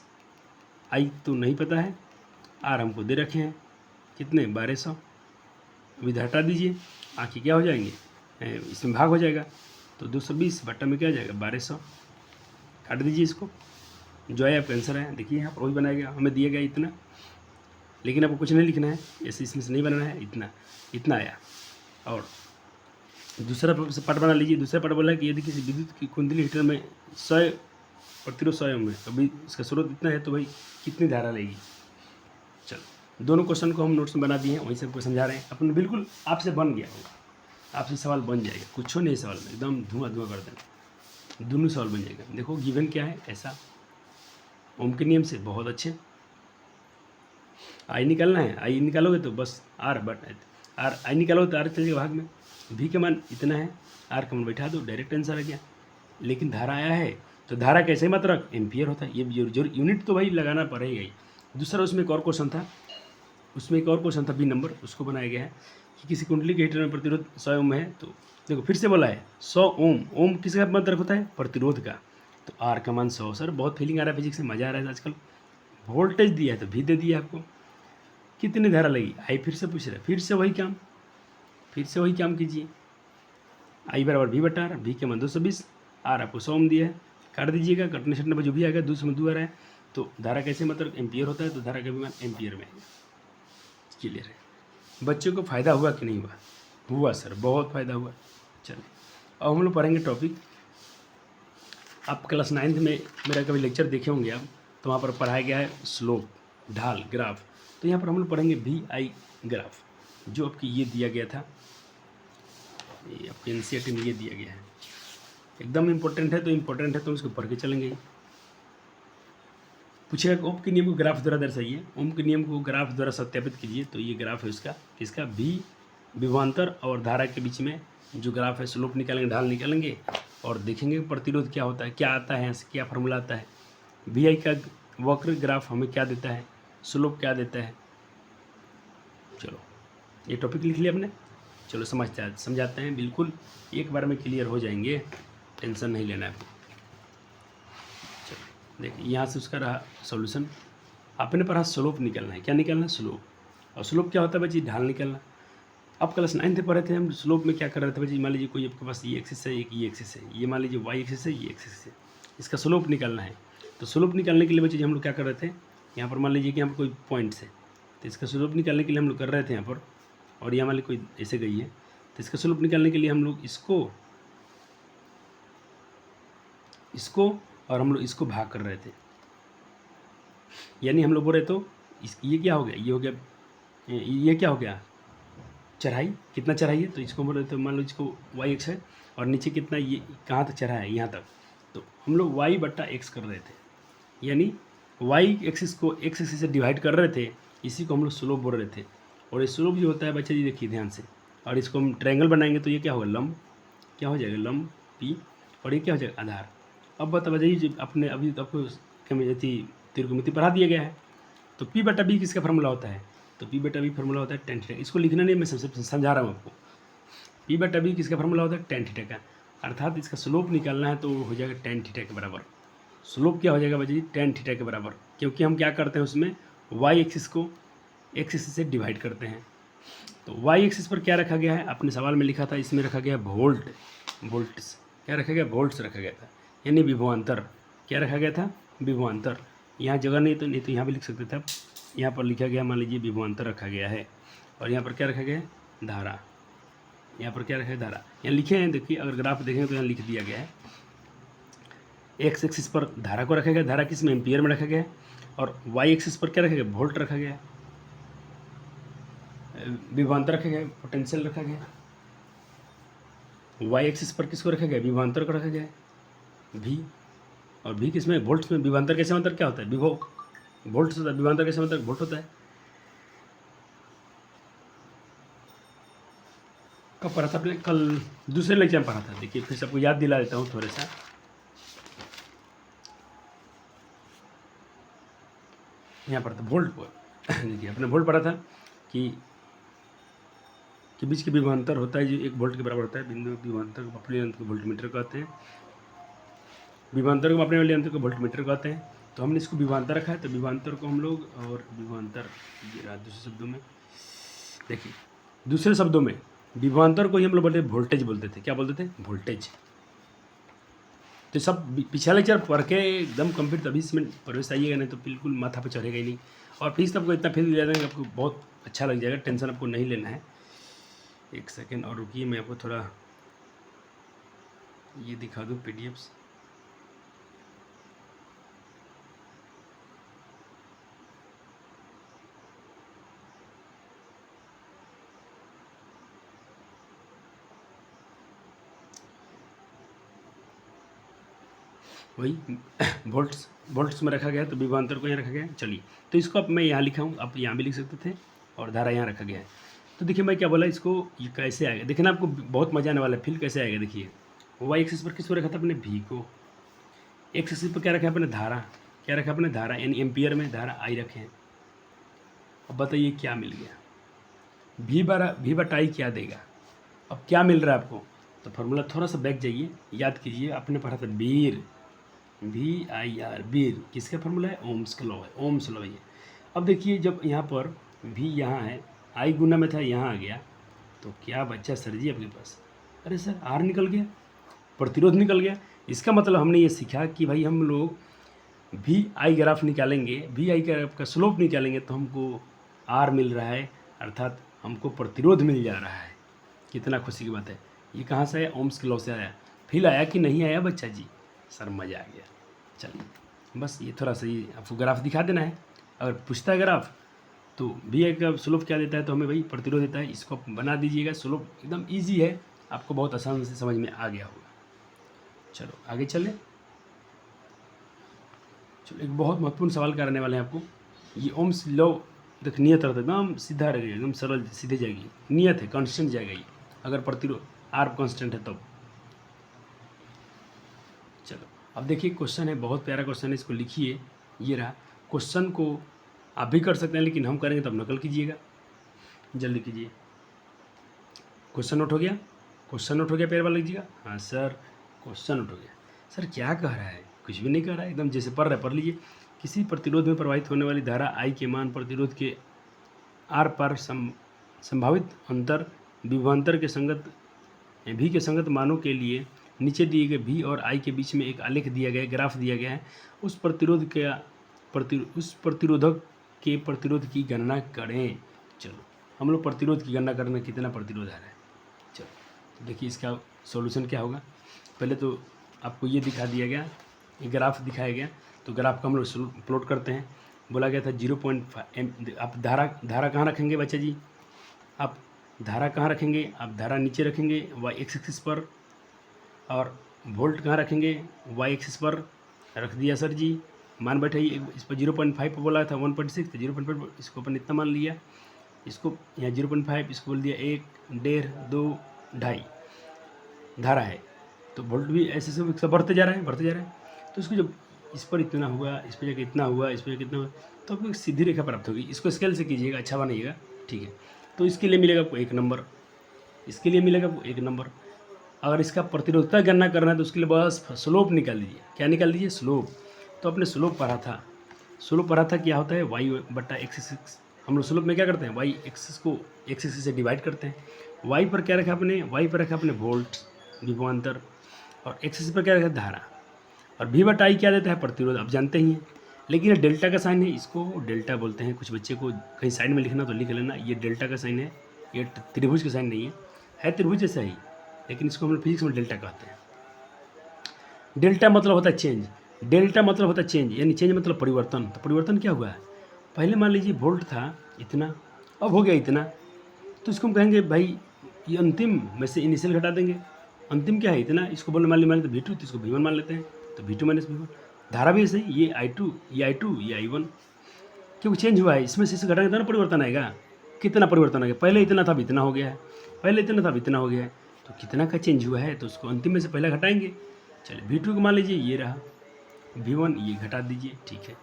Speaker 1: I तो नहीं पता है, R हमको दे रखे हैं कितने? 1200। विध हटा दीजिए, आखिर क्या हो जाएंगे, इसमें भाग हो जाएगा, तो 220 बट्टा में क्या हो जाएगा? 1200। काट दीजिए इसको, जो है आपका आंसर है। देखिए यहाँ पर वही बनाया गया, हमें दिया गया इतना, लेकिन आपको कुछ नहीं लिखना है, ऐसे इसमें से नहीं बनाना है, इतना आया। और दूसरा पार्ट बना लीजिए। दूसरा पार्ट बोला है कि यदि किसी विद्युत की कुंडली हीटर में 100 प्रतिरोध 100 ओम है, अभी इसका स्रोत इतना है, तो भाई कितनी धारा लेगी। चलो, दोनों क्वेश्चन को हम नोट्स में बना दिए हैं, वहीं से आपको समझा रहे हैं। अपन बिल्कुल आपसे बन गया होगा, आपसे सवाल बन जाएगा, कुछ नहीं सवाल में, एकदम धुआं कर देना, दोनों सवाल बन जाएगा। देखो गिवन क्या है, ऐसा ओम के नियम से, बहुत अच्छे। I निकालना है, I निकालोगे तो बस R I निकालोगे तो R चल जाएगा भाग में। V का मान इतना है, R का मान बैठा दो, डायरेक्ट आंसर आ गया। लेकिन धारा आया है, तो धारा कैसे मात्रक? एम्पियर होता है। ये जो यूनिट तो भाई लगाना पड़ेगा ही। दूसरा उसमें एक और क्वेश्चन था, B नंबर, उसको बनाया गया है कि किसी कुंडली के हीटर में प्रतिरोध 100 ओम है। तो देखो फिर से बोला है 100 ओम। ओम किसका मात्रक होता है? प्रतिरोध का। तो R का मान 100। सर बहुत फीलिंग आ रहा है फिजिक्स से, मज़ा आ रहा है आजकल। वोल्टेज दिया है तो V दे दिया आपको, कितनी धारा लगी। I फिर से पूछ रहा है, फिर से वही काम कीजिए। I बराबर V बटा R, V के मान 220, R आपको 100 ओम दिया है, काट दीजिएगा, कटने छटने पर जो भी आएगा 200 में 2 आ रहा है, तो धारा कैसे मतलब एम्पियर होता है, तो धारा का भी मान एम्पियर में आएगा। क्लियर है। बच्चों को फ़ायदा हुआ कि नहीं हुआ? हुआ सर, बहुत फ़ायदा हुआ। चलिए अब हम लोग पढ़ेंगे टॉपिक। आप क्लास 9th में मेरा कभी लेक्चर देखे होंगे आप, तो वहाँ पर पढ़ाया गया है स्लोप, ढाल, ग्राफ। तो यहाँ पर हम लोग पढ़ेंगे VI ग्राफ, जो आपकी ये दिया गया था, ये आपके NCERT में ये दिया गया है, एकदम इम्पोर्टेंट है, तो इसको पढ़ के चलेंगे। पूछेगा ओम के नियम को ग्राफ द्वारा दर्शाइए, ओम के नियम को ग्राफ द्वारा सत्यापित कीजिए। तो ये ग्राफ है उसका, किसका? V विभवांतर और धारा के बीच में जो ग्राफ है, स्लोप निकालेंगे, ढाल निकालेंगे, और देखेंगे प्रतिरोध क्या होता है, क्या आता है, यहाँ से क्या फार्मूला आता है, VI का वक्र ग्राफ हमें क्या देता है, स्लोप क्या देता है। चलो ये टॉपिक लिख लिया आपने, चलो समझाते हैं, बिल्कुल एक बार में क्लियर हो जाएंगे। टेंशन नहीं लेना है आपको। चलो देखिए यहाँ से उसका रहा सॉल्यूशन। आपने पढ़ा स्लोप निकलना है, क्या निकलना है? स्लोप। और स्लोप क्या होता है बच्ची? ढाल निकलना। अब क्लास 9th में पढ़े थे हम, स्लोप में क्या कर रहे थे बच्ची? मान लीजिए कोई आपके पास ये एक्सिस है, एक ये एक्सिस है, ये मान लीजिए वाई एक्सिस है, ये एक्सिस है, इसका स्लोप निकालना है। तो स्लोप निकालने के लिए बच्ची हम लोग क्या कर रहे थे, यहाँ पर मान लीजिए कि यहाँ पर कोई पॉइंट्स है, तो इसका स्लोप निकालने के लिए हम लोग कर रहे थे यहाँ पर, और यहाँ मान लीजिए कोई ऐसे गई है, तो इसका स्लोप निकालने के लिए हम लोग इसको और हम लोग इसको भाग कर रहे थे। यानी हम लोग बोल रहे तो ये क्या हो गया, ये हो गया, ये क्या हो गया? चढ़ाई। कितना चढ़ाई है? तो इसको बोल रहे थे, मान लो इसको वाई एक्स है और नीचे कितना, ये कहाँ तक चढ़ा है? यहाँ तक। तो हम लोग वाई बट्टा एक्स कर रहे थे, यानी वाई एक्सिस को एक्स एक्सिस से डिवाइड कर रहे थे, इसी को हम लोग स्लोप बोल रहे थे। और ये स्लोप जो होता है बच्चे जी देखिए ध्यान से, और इसको हम ट्रायंगल बनाएंगे तो ये क्या होगा? लंब। क्या हो जाएगा? लंब पी। और ये क्या हो जाएगा? आधार। अब बताइए जी, अपने अभी तो आपको त्रिकोणमिति पढ़ा दिया गया है, तो पी बटा बी किसका फार्मूला होता है? तो पी बटा बी फार्मूला होता है टेन थीटा। इसको लिखना नहीं, मैं सबसे समझा रहा हूँ आपको। पी बटा बी किसका फार्मूला होता है? टेन थीटा का। अर्थात इसका स्लोप निकालना है तो हो जाएगा टेन थीटा के बराबर। स्लोप क्या हो जाएगा बच्चे? टेन थीटा के बराबर, क्योंकि हम क्या करते हैं उसमें वाई एक्सिस को एक्स एक्सिस से डिवाइड करते हैं। तो वाई एक्सिस पर क्या रखा गया है? अपने सवाल में लिखा था, इसमें रखा गया वोल्ट्स। क्या रखा गया? वोल्ट्स रखा गया था, यानी विभवांतर। क्या रखा गया था? विभवांतर। यहाँ जगह नहीं तो यहाँ भी लिख सकते थे आप। यहाँ पर लिखा गया, मान लीजिए विभवांतर रखा गया है, और यहाँ पर क्या रखा गया है? धारा। यहाँ पर क्या रखा है? धारा। यहाँ लिखे हैं, देखिए अगर ग्राफ देखेंगे तो यहाँ लिख दिया गया है, एक्स एक्सिस पर धारा को रखा गया, धारा किस में? एम्पियर में रखा गया है, और वाई एक्सिस पर क्या रखा गया? वोल्ट रखा गया है, विभवांतर रखा गया है, पोटेंशियल रखा गया है। वाई एक्सिस पर किसको रखा गया? विभवांतर को रखा गया है, भी। और भी किस में? वोल्ट्स में। विभवांतर कैसे मतलब क्या होता है? विभव। वोल्ट्स होता है, विभवांतर कैसे मतलब वोल्ट होता है। कब पढ़ा था आपने? कल दूसरे लेक्चर में पढ़ा था। देखिए फिर सबको याद दिला देता हूँ थोड़ा सा। यहाँ पर था वोल्ट पर। देखिए अपने वोल्ट पढ़ा था कि बीच के विभवांतर होता है जो 1 वोल्ट के बराबर होता है। बिंदु विभवांतर को मापने वाले यंत्र को वोल्टमीटर कहते हैं। विभवांतर को मापने वाले यंत्र को वोल्टमीटर कहते हैं। तो हमने इसको विभवांतर रखा है, तो विभवांतर को हम लोग, और विभवांतर दूसरे शब्दों में देखिए, दूसरे शब्दों में विभवांतर को ही हम लोग बोलते वोल्टेज बोलते थे। क्या बोलते थे? वोल्टेज। तो सब पिछला लेक्चर पढ़ के एकदम कंप्लीट, तभी इसमें प्रवेश आइएगा, नहीं तो बिल्कुल माथा पे चढ़ेगा ही नहीं। और प्लीज़ आपको इतना फील दिया जाएगा, आपको बहुत अच्छा लग जाएगा। टेंशन आपको नहीं लेना है। एक सेकेंड और रुकिए, मैं आपको थोड़ा ये दिखा दूँ पीडीएफ्स। वही वोल्ट्स में रखा गया है, तो विभवांतर को यहाँ रखा गया है। चलिए, तो इसको अब मैं यहाँ लिखा हूँ, आप यहाँ भी लिख सकते थे, और धारा यहाँ रखा गया है। तो देखिए मैं क्या बोला, इसको ये कैसे आएगा देखना, आपको बहुत मजा आने वाला है। फील कैसे आएगा देखिए, वाई एक्सिस पर किसको रखा था अपने? भी को। एक्स एक्सिस पर क्या रखा है अपने? धारा। क्या रखा अपने? धारा, यानी एम्पियर में धारा आई रखे हैं। अब बताइए क्या मिल गया? भी बटा आई क्या देगा? अब क्या मिल रहा है आपको? तो फार्मूला थोड़ा सा बैक जाइए, याद कीजिए, आपने पढ़ा था बीर, VIR, बीर। किसका फार्मूला है? ओम्स का लॉ है, ओम्स लॉ है। अब देखिए जब यहाँ पर भी यहाँ है, आई गुना में था, यहाँ आ गया, तो क्या बच्चा सर जी आपके पास? अरे सर आर निकल गया, प्रतिरोध निकल गया। इसका मतलब हमने ये सीखा कि भाई हम लोग VI ग्राफ निकालेंगे, VI ग्राफ का स्लोप निकालेंगे, तो हमको आर मिल रहा है, अर्थात हमको प्रतिरोध मिल जा रहा है। कितना खुशी की बात है। ये कहाँ से आया? ओम्स के लॉ से आया। फील आया कि नहीं आया बच्चा जी? सर मज़ा आ गया। चलिए बस ये थोड़ा सा ये आपको ग्राफ दिखा देना है। अगर पूछता है ग्राफ तो VI का स्लोप क्या देता है, तो हमें भाई प्रतिरोध देता है। इसको आप बना दीजिएगा। स्लोप एकदम ईजी है, आपको बहुत आसान से समझ में आ गया होगा। चलो आगे चले। चलो एक बहुत महत्वपूर्ण सवाल करने वाले हैं आपको। ये ओम्स लॉ देख, नियत रहता है एकदम सीधा रहेगा, एकदम सरल सीधे जाएगी। नियत है, कांस्टेंट जाएगा ये, अगर प्रतिरोध आर कांस्टेंट है तब। चलो अब देखिए क्वेश्चन है, बहुत प्यारा क्वेश्चन है, इसको लिखिए। ये रहा क्वेश्चन, को आप भी कर सकते हैं, लेकिन हम करेंगे तब नकल कीजिएगा। जल्दी कीजिए। क्वेश्चन नोट हो गया? क्वेश्चन नोट हो गया? प्यार वाला लीजिएगा। हाँ सर क्वेश्चन उठ गया, सर क्या कह रहा है? कुछ भी नहीं कह रहा है, एकदम जैसे पढ़ रहा है, पढ़ लीजिए। किसी प्रतिरोध में प्रवाहित होने वाली धारा I के मान प्रतिरोध के आर पार संभावित अंतर विभवांतर के संगत V के संगत मानों के लिए नीचे दिए गए V और I के बीच में एक आलेख दिया गया है, ग्राफ दिया गया है। उस प्रतिरोधक के प्रतिरोध की गणना करें। चलो हम लोग प्रतिरोध की गणना करना, कितना प्रतिरोध आ रहा है। चलो तो देखिए इसका सॉल्यूशन क्या होगा। पहले तो आपको ये दिखा दिया गया, ये ग्राफ दिखाया गया, तो ग्राफ को हम लोग प्लॉट करते हैं। बोला गया था 0.5 आप धारा कहाँ रखेंगे बच्चा जी? आप धारा कहाँ रखेंगे? आप धारा नीचे रखेंगे y एक्सिस पर, और वोल्ट कहाँ रखेंगे? y एक्सिस पर रख दिया सर जी, मान बैठे। इस पर 0.5 पर बोला था 1.6, तो 0.5 इसको अपन इतना मान लिया, इसको यहाँ 0.5 इसको बोल दिया 1, 1.5, 2, 2.5 धारा है। तो वोल्ट भी ऐसे सब बढ़ते जा रहा है, बढ़ते जा रहा है। तो इसको जब इस पर इतना हुआ, इस पर जाकर इतना हुआ, इस पर जाकर इतना हुआ, तो आपको एक सीधी रेखा प्राप्त होगी। इसको स्केल से कीजिएगा, अच्छा बनाइएगा, ठीक है। तो इसके लिए मिलेगा आपको 1 नंबर, इसके लिए मिलेगा आपको 1 नंबर। अगर इसका प्रतिरोधकता गणना करना है तो उसके लिए बस स्लोप निकाल दीजिए। क्या निकाल दीजिए? स्लोप। तो आपने स्लोप पढ़ा था, स्लोप पढ़ा था क्या होता है? y बटा एक्सिस। हम लोग स्लोप में क्या करते हैं? y एक्सिस को x एक्सिस से डिवाइड करते हैं। y पर क्या रखा आपने? y पर रखा आपने वोल्ट विभवांतर, और एक्सिस पर क्या रखा? धारा। और v बटा i क्या देता है? प्रतिरोध, आप जानते ही हैं। लेकिन ये डेल्टा का साइन है, इसको डेल्टा बोलते हैं। कुछ बच्चे को कहीं साइड में लिखना तो लिख लेना, ये डेल्टा का साइन है, ये त्रिभुज का साइन नहीं है त्रिभुज जैसा ही, लेकिन इसको हम लोग फिजिक्स में डेल्टा कहते हैं। डेल्टा मतलब होता है चेंज, डेल्टा मतलब होता है चेंज, यानी चेंज मतलब परिवर्तन। तो परिवर्तन क्या हुआ है? पहले मान लीजिए वोल्ट था इतना, अब हो गया इतना, तो इसको हम कहेंगे भाई ये अंतिम में से इनिशियल घटा देंगे। अंतिम क्या है? इतना। इसको बोले मान लेते V2, तो इसको V1 मान लेते हैं, तो V2 माइनस V1। धारा भी ऐसे ही, ये I2, ये I2, ये I1, क्योंकि चेंज हुआ है। इसमें से घटाएंगे तो ना परिवर्तन आएगा। कितना परिवर्तन आ गया? पहले इतना था, इतना हो गया है, पहले इतना था, इतना हो गया है, तो कितना का चेंज हुआ है? तो उसको अंतिम में से पहले घटाएंगे। चलिए V2 को मान लीजिए ये रहा, V1 ये घटा दीजिए, ठीक है।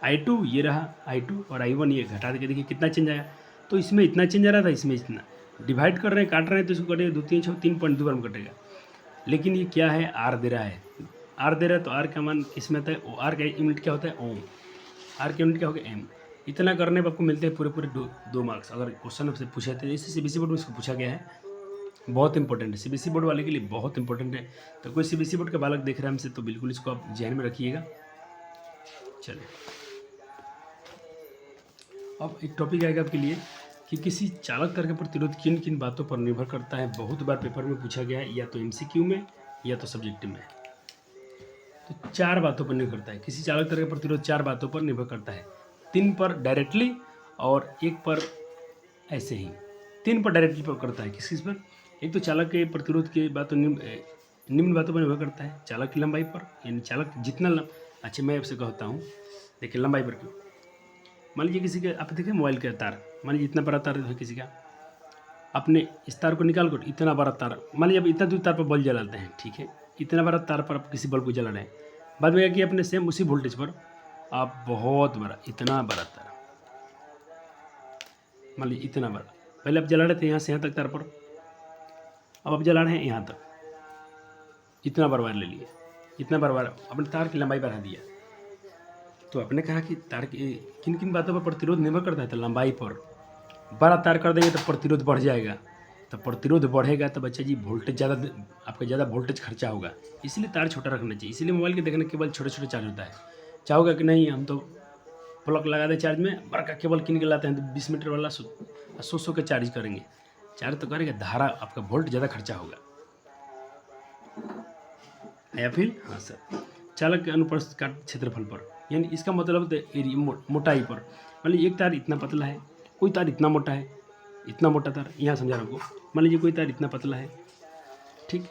Speaker 1: I2 ये रहा, I2 और I1 ये घटा देके देखिए कितना चेंज आया। तो इसमें इतना चेंज आ रहा था, इसमें इतना। डिवाइड कर रहे हैं, काट रहे हैं, तो इसको कटेगा 2, 3, 6, 3.2 बार में कटेगा। लेकिन ये क्या है? R दे रहा है, R दे रहा है, तो R का मान इसमें आता है, R का यूनिट क्या होता है? ओम। R का यूनिट क्या होगा? M। इतना करने पर आपको मिलते हैं पूरे 2 मार्क्स। अगर क्वेश्चन आपसे पूछा था, जैसे CBSE बोर्ड में इसको पूछा गया है, बहुत इंपॉर्टेंट है, CBSE बोर्ड वाले के लिए बहुत इंपॉर्टेंट है। तो कोई CBSE बोर्ड का बालक देख रहा है हमसे, तो बिल्कुल इसको आप ध्यान में रखिएगा। चलिए अब एक टॉपिक आएगा आपके लिए कि किसी चालक तार का प्रतिरोध किन किन बातों पर निर्भर करता है। बहुत बार पेपर में पूछा गया है, या तो MCQ में या तो सब्जेक्टिव में। तो 4 बातों पर निर्भर करता है। किसी चालक तार का प्रतिरोध 4 बातों पर निर्भर करता है। 3 पर डायरेक्टली और 1 पर ऐसे ही। 3 पर डायरेक्टली पर करता है। किस पर? एक तो चालक के प्रतिरोध के बातों निम्न बातों पर निर्भर करता है। चालक की लंबाई पर, यानी चालक जितना अच्छा मैं आपसे कहता हूँ, देखिए लंबाई पर क्यों। मान लीजिए किसी के, आप देखिए मोबाइल का तार, मान लीजिए इतना बड़ा तार है किसी का, आपने इस तार को निकाल कर इतना बड़ा तार, मान लीजिए आप इतना दूर तार पर बल्ब जलाते हैं, ठीक है, इतना बड़ा तार पर आप किसी बल्ब को जला रहे हैं। बाद में क्या किया अपने सेम उसी वोल्टेज पर आप बहुत बड़ा, इतना बड़ा तार, मान लीजिए इतना बड़ा, पहले आप जला रहे थे यहाँ से यहाँ तक तार पर, अब आप जला रहे हैं यहाँ तक, इतना बार वायर ले लिए, इतना बार वायर अपने तार की लंबाई बढ़ा दिया। तो आपने कहा कि तार की किन किन बातों पर प्रतिरोध निर्भर करता है? तो लंबाई पर। बड़ा तार कर देंगे तो प्रतिरोध बढ़ जाएगा, तो प्रतिरोध बढ़ेगा तो बच्चा जी वोल्टेज ज़्यादा, आपका ज़्यादा वोल्टेज खर्चा होगा, इसलिए तार छोटा रखना चाहिए। इसलिए मोबाइल के देखने केवल छोटे छोटे चार्ज होता है। चाहोगे कि नहीं हम तो प्लग लगा दें चार्ज में, बड़ा केबल किन के लाते हैं तो 20 मीटर वाला 100 के चार्ज करेंगे, चार्ज तो करेंगे, धारा आपका वोल्ट ज़्यादा खर्चा होगा। या फिर हाँ सर, चालक के अनुप्रस्थ काट क्षेत्रफल पर, यानी इसका मतलब एरिया मोटाई पर। मान लीजिए एक तार इतना पतला है, कोई तार इतना मोटा है, इतना मोटा तार, यहाँ समझा रहा हूँ आपको। मान लीजिए कोई तार इतना पतला है, ठीक,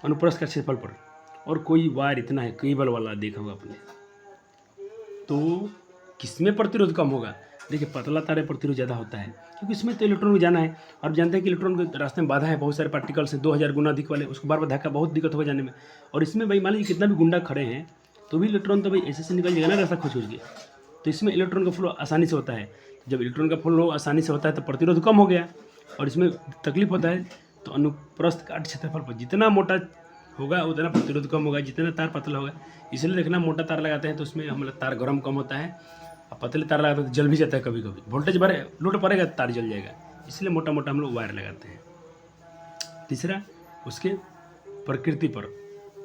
Speaker 1: अनुप्रस्थ का क्षेत्रफल पर, और कोई वायर इतना है, केबल वाला देखा होगा आपने, तो किसमें प्रतिरोध कम होगा? देखिए पतला तार में प्रतिरोध ज़्यादा होता है, क्योंकि इसमें तो इलेक्ट्रॉन को जाना है, और जानते हैं कि इलेक्ट्रॉन के रास्ते में बाधा है, बहुत सारे पार्टिकल्स हैं, 2000 गुना अधिक वाले, उसको बार बार धक्का, बहुत दिक्कत होगा जाने में। और इसमें भाई मान लीजिए कितना भी गुंडा खड़े हैं तो भी इलेक्ट्रॉन तो भाई ऐसे से निकल जाएगा ना, रास्ता खोज गया। तो इसमें इलेक्ट्रॉन का फ्लो आसानी से होता है। जब इलेक्ट्रॉन का फ्लो आसानी से होता है तो प्रतिरोध कम हो गया, और इसमें तकलीफ होता है। तो अनुप्रस्थ काट क्षेत्रफल पर जितना मोटा होगा उतना प्रतिरोध कम होगा, जितना तार पतला होगा। इसलिए देखना मोटा तार लगाते हैं तो उसमें हम लोग तार गर्म कम होता है, और पतले तार लगाते हैं तो जल भी जाता है कभी कभी, वोल्टेज बढ़े लोड पड़ेगा तो तार जल जाएगा, इसलिए मोटा मोटा हम लोग वायर लगाते हैं। तीसरा उसके प्रकृति पर,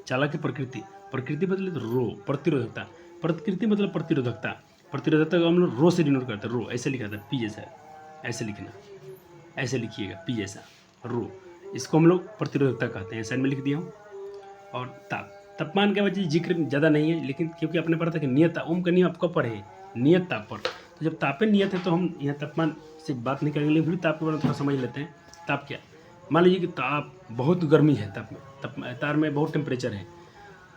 Speaker 1: चालक की प्रकृति, प्रकृति मतलब रो, प्रतिरोधकता, प्रकृति मतलब प्रतिरोधकता, प्रतिरोधकता को हम लोग रो से डिनोट करते हैं, रो ऐसे लिखा था, पी जैसा ऐसे लिखना, ऐसे लिखिएगा पी जैसा रो, इसको हम लोग प्रतिरोधकता कहते हैं, साइड में लिख दिया हूँ। और तापमान के वजह जिक्र ज़्यादा नहीं है, लेकिन क्योंकि आपने पढ़ा था कि नियत ओम का नियम आपको पढ़े नियत ताप पर, तो जब तापे नियत है तो हम यहाँ तापमान से बात नहीं करेंगे, लेकिन फिर ताप के बारे में थोड़ा समझ लेते हैं। ताप क्या, मान लीजिए कि ताप बहुत गर्मी है, तार में बहुत टेम्परेचर है,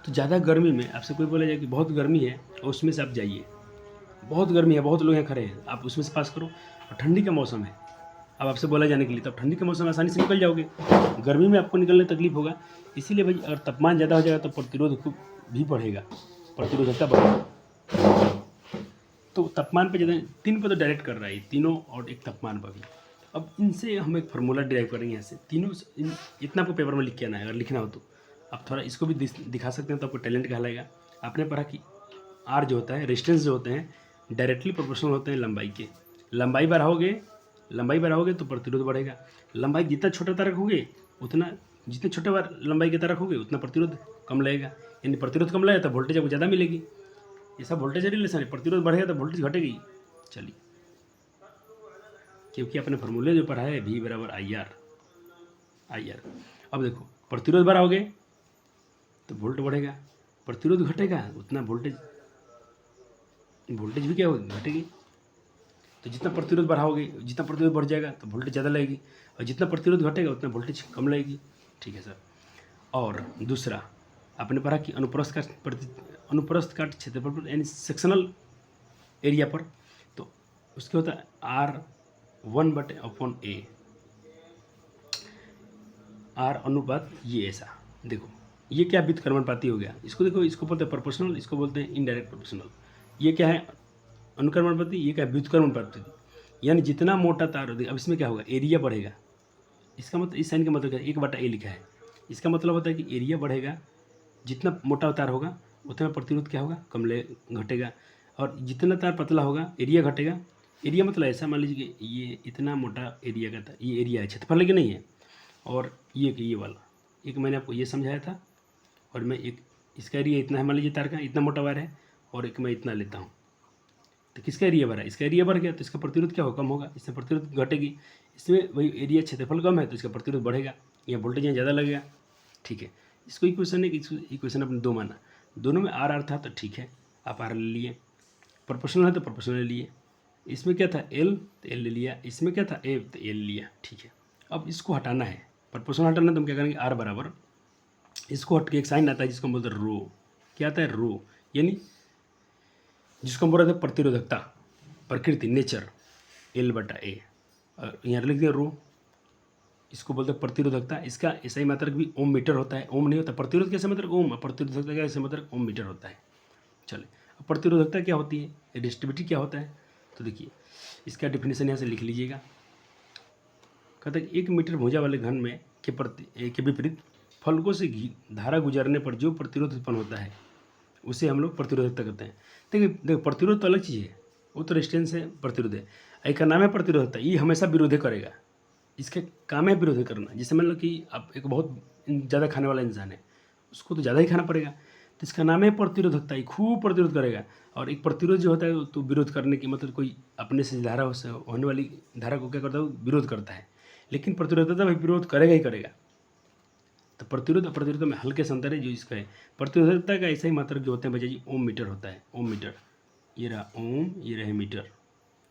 Speaker 1: तो ज़्यादा गर्मी में आपसे कोई बोला जाए कि बहुत गर्मी है और उसमें से आप जाइए, बहुत गर्मी है, बहुत लोग यहाँ खड़े हैं, आप उसमें से पास करो, और ठंडी का मौसम है, अब आपसे बोला जाने के लिए, तो ठंडी के मौसम में आसानी से निकल जाओगे, गर्मी में आपको निकलने तकलीफ होगा। इसीलिए भाई अगर तापमान ज़्यादा हो जाएगा तो प्रतिरोध भी बढ़ेगा, प्रतिरोधकता बढ़ेगा। तो तापमान पे ज़्यादा, तीन पे तो डायरेक्ट कर रहा है तीनों, और एक तापमान पर भी। अब इनसे हम एक फार्मूला डिराइव करेंगे यहाँ से, तीनों इतना आपको पेपर में लिख के आना है, अगर लिखना हो तो आप थोड़ा इसको भी दिखा सकते हैं, तो आपको टैलेंट कहलाएगा। आपने पढ़ा कि आर जो होता है, रेजिस्टेंस जो होते हैं डायरेक्टली प्रोपोर्शनल होते हैं लंबाई के, लंबाई बढ़ाओगे तो प्रतिरोध बढ़ेगा, लंबाई जितना छोटा तार रखोगे उतना, जितने छोटे बार लंबाई के तार रखोगे उतना प्रतिरोध कम लगेगा, यानी प्रतिरोध कम लगेगा तो वोल्टेज आपको ज़्यादा मिलेगी। ये सब वोल्टेज रिलेशन है, प्रतिरोध बढ़ेगा तो वोल्टेज घटेगी। चलिए, क्योंकि अपने फार्मूले जो पढ़ा है V बराबर आई आर। अब देखो, प्रतिरोध बढ़ाओगे तो वोल्ट बढ़ेगा, प्रतिरोध घटेगा उतना वोल्टेज भी क्या होगी, घटेगी। तो जितना प्रतिरोध बढ़ाओगे, जितना प्रतिरोध बढ़ जाएगा तो वोल्टेज ज़्यादा लगेगी, और जितना प्रतिरोध घटेगा उतना वोल्टेज कम लगेगी। ठीक है सर। और दूसरा आपने पढ़ा कि अनुप्रस्थ काट क्षेत्रफल पर, यानी सेक्शनल एरिया पर, तो उसके होता है R1/A, R अनुपात ये ऐसा। देखो ये क्या व्युत्क्रमणपाती हो गया, इसको देखो, इसको बोलते हैं प्रोपोर्शनल, इसको बोलते हैं इनडायरेक्ट प्रोपोर्शनल। ये क्या है अनुक्रमणपाती, ये क्या है व्युत्क्रमणपाती, यानी जितना मोटा तार होगा, अब इसमें क्या होगा, एरिया बढ़ेगा। इसका मतलब, इस साइन का मतलब क्या है, 1/A लिखा है, इसका मतलब होता है कि एरिया बढ़ेगा, जितना मोटा तार होगा उतना प्रतिरोध क्या होगा, कम घटेगा, और जितना तार पतला होगा एरिया घटेगा। एरिया मतलब ऐसा, मान लीजिए कि ये इतना मोटा एरिया का था, ये एरिया है, क्षेत्रफल की नहीं है, और ये वाला एक मैंने आपको ये समझाया था, और मैं एक इसका एरिया इतना है, मान लीजिए तार का इतना मोटा वायर है, और एक मैं इतना लेता हूँ, तो किसका एरिया बढ़ा, इसका एरिया बढ़ गया तो इसका प्रतिरोध क्या होगा, कम होगा, इससे प्रतिरोध घटेगी। इसमें वही एरिया क्षेत्रफल कम है तो इसका प्रतिरोध बढ़ेगा, या वोल्टेज यहाँ ज़्यादा लगेगा। ठीक है, इसको इक्वेशन है कि इक्वेशन अपने दो माना, दोनों में आर था तो ठीक है, आप आर ले लिए, प्रोपोर्शनल है तो प्रोपोर्शनल ले लिए, इसमें क्या था एल तो एल ले लिया, इसमें क्या था ए तो एल लिया। ठीक है, अब इसको हटाना है, प्रोपोर्शनल हटाना, तो हम क्या करेंगे, आर बराबर, इसको हट के एक साइन आता है जिसको हम बोलते हैं रो। क्या आता है, रो, यानी जिसको हम बोल रहे थे प्रतिरोधकता, प्रकृति, नेचर, L/A, और यहाँ लिख दिया रो, इसको बोलते हैं प्रतिरोधकता। इसका ऐसा ही मात्रक भी ओम मीटर होता है, ओम नहीं होता, प्रतिरोध कैसे मात्रक ओम, प्रतिरोधकता का ऐसे मात्रक ओम मीटर होता है। चले, अब प्रतिरोधकता क्या होती है, रेजिस्टिविटी क्या होता है, तो देखिए इसका डिफिनेशन यहाँ से लिख लीजिएगा। कहते हैं 1 मीटर भुजा वाले घन में के विपरीत फलकों से धारा गुजरने पर जो प्रतिरोध उत्पन्न होता है उसे हम लोग प्रतिरोधकता कहते हैं। देखो प्रतिरोध तो अलग चीज़ है, वो तो रेजिस्टेंस है, प्रतिरोध है, एक का नाम है प्रतिरोधकता, ये हमेशा विरोध करेगा, इसके काम है विरोध करना। जैसे मान लो कि आप एक बहुत ज़्यादा खाने वाला इंसान है, उसको तो ज़्यादा ही खाना पड़ेगा, तो इसका नाम है प्रतिरोधकता, ये खूब प्रतिरोध करेगा। और एक प्रतिरोध जो होता है तो विरोध करने की मतलब कोई अपने से धारा होने वाली धारा को क्या करता है, विरोध करता है, लेकिन प्रतिरोधकता भाई विरोध करेगा ही करेगा। तो प्रतिरोध और प्रतिरोध में हल्के से अंतर है जो इसका है। प्रतिरोधकता का ऐसा ही मात्रक जो होते हैं भैया जी, ओम मीटर होता है, ओम मीटर, ये रहा ओम, ये रहे मीटर,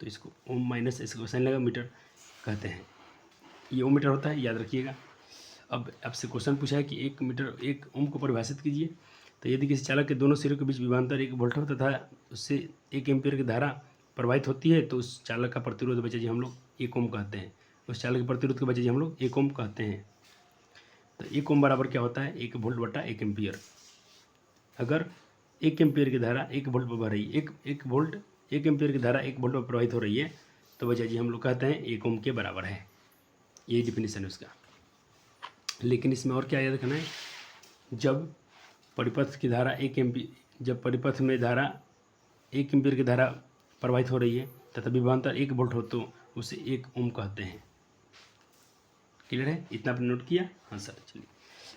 Speaker 1: तो इसको ओम माइनस इसको साइन लगा मीटर कहते हैं, ये ओम मीटर होता है, याद रखिएगा। अब आपसे क्वेश्चन पूछा है कि 1 मीटर 1 ओम को परिभाषित कीजिए, तो यदि किसी चालक के दोनों सिरों के बीच विभवांतर 1 वोल्ट तथा उससे 1 एम्पीयर की धारा प्रवाहित होती है, तो उस चालक का प्रतिरोध बचा जी हम लोग 1 ओम कहते हैं, उस चालक के प्रतिरोध के बचा जी हम लोग 1 ओम कहते हैं। तो 1 ओम बराबर क्या होता है, 1 वोल्ट बटा 1 एम्पीयर। अगर 1 एम्पीयर की धारा 1 वोल्ट पर बह रही है, 1 एम्पीयर की धारा 1 वोल्ट पर प्रवाहित हो रही है, तो बचा जी हम लोग कहते हैं 1 ओम के बराबर है, यही डिफिनीशन है उसका। लेकिन इसमें और क्या याद रखना है, जब परिपथ की धारा 1 एम्पीयर, जब परिपथ में धारा 1 एम्पीयर की धारा प्रवाहित हो रही है तथा विभवांतर 1 वोल्ट हो तो उसे 1 ओम कहते हैं। क्लियर है? इतना आपने नोट किया? हाँ सर। चलिए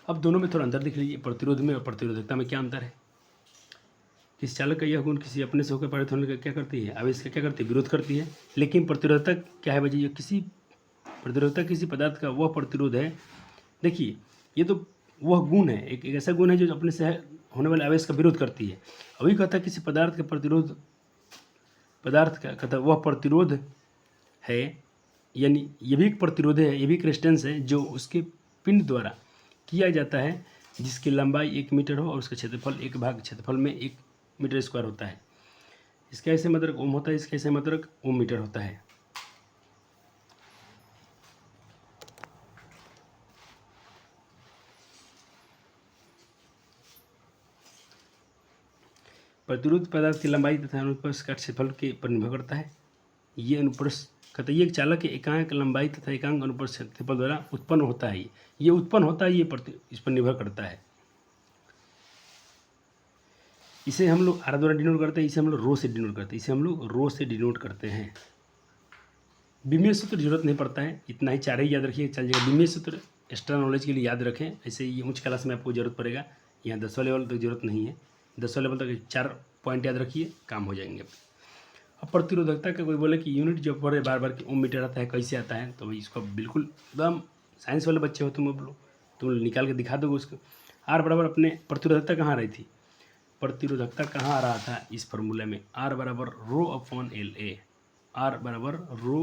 Speaker 1: अब दोनों में थोड़ा अंतर देख लीजिए, प्रतिरोध में और प्रतिरोधकता में क्या अंतर है। किसी चालक का यह गुण किसी अपने से होकर पारित होने का क्या करती है, आवेश का क्या करती है, विरोध करती है। लेकिन प्रतिरोधकता क्या है बच्चे, किसी प्रतिरोधकता किसी पदार्थ का वह प्रतिरोध है। देखिए ये तो वह गुण है, एक ऐसा गुण है जो अपने से होने वाले आवेश का विरोध करती है। अभी कहता है किसी पदार्थ का प्रतिरोध, पदार्थ का कहता वह प्रतिरोध है, यानी ये भी एक प्रतिरोध है, ये भी एक रेजिस्टेंस है जो उसके पिंड द्वारा किया जाता है, जिसकी लंबाई 1 मीटर हो और उसका क्षेत्रफल 1 भाग क्षेत्रफल में 1 मीटर स्क्वायर होता है। इसका ऐसे मात्रक ओम होता है, इसका ऐसे मात्रक ओम मीटर होता है। प्रतिरोध पदार्थ की लंबाई तथा अनुप्रस्थ का क्षेत्रफल के पर निर्भर करता है। ये अनुप्रस्थ कहते हैं एक चालक के एकांक लंबाई तथा एकांक अनुप्रस्थ क्षेत्रफल द्वारा उत्पन्न होता है। ये उत्पन्न होता है, ये इस पर निर्भर करता है। इसे हम लोग आर द्वारा डिनोट करते हैं, इसे हम लोग रो से डिनोट करते हैं, इसे हम लोग रो से डिनोट करते हैं। बीमीय सूत्र जरूरत नहीं पड़ता है, इतना ही 4 ही याद रखिए चल जाएगा। बीमीय सूत्र एक्स्ट्रा नॉलेज के लिए याद रखें, ऐसे ये उच्च क्लास में आपको जरूरत पड़ेगा। यहाँ 10वां लेवल तक जरूरत नहीं है, 10वां लेवल तक 4 पॉइंट याद रखिए, काम हो जाएंगे। अब प्रतिरोधकता का कोई बोले कि यूनिट जो पर बार बार कि ओम मीटर आता है, कैसे आता है, तो भाई इसको बिल्कुल एकदम साइंस वाले बच्चे हो तुम लोग, तुम निकाल के दिखा दोगे उसको। आर बराबर अपने प्रतिरोधकता कहाँ रही थी, प्रतिरोधकता कहाँ आ रहा था इस फार्मूले में, आर बराबर rho upon L A, R बराबर रो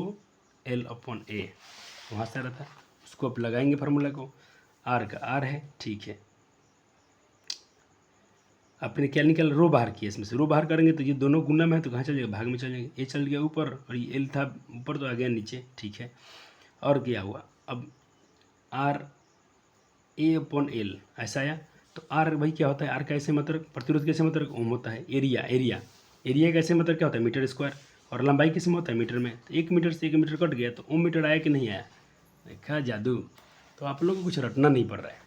Speaker 1: एल अपॉन ए, वहाँ से आ रहा था। उसको आप लगाएंगे फार्मूला को, आर का आर है, ठीक है। आपने क्या निकाल, रो बाहर किया, इसमें से रो बाहर करेंगे तो ये दोनों गुना में है तो कहाँ चल जाएगा, भाग में चल जाएंगे। ए चल गया ऊपर और ये एल था ऊपर तो आ गया नीचे, ठीक है। और क्या हुआ, अब आर ए अपॉन एल ऐसा आया, तो आर भाई क्या होता है, आर कैसे मात्रक, प्रतिरोध कैसे मात्रक ओम होता है। एरिया एरिया एरिया कैसे मात्रक क्या होता है, मीटर स्क्वायर, और लंबाई किस में होता है, मीटर में। तो 1 मीटर से 1 मीटर कट गया तो ओम मीटर आया कि नहीं आया, देखा जादू। तो आप लोगों को कुछ रटना नहीं पड़ रहा है,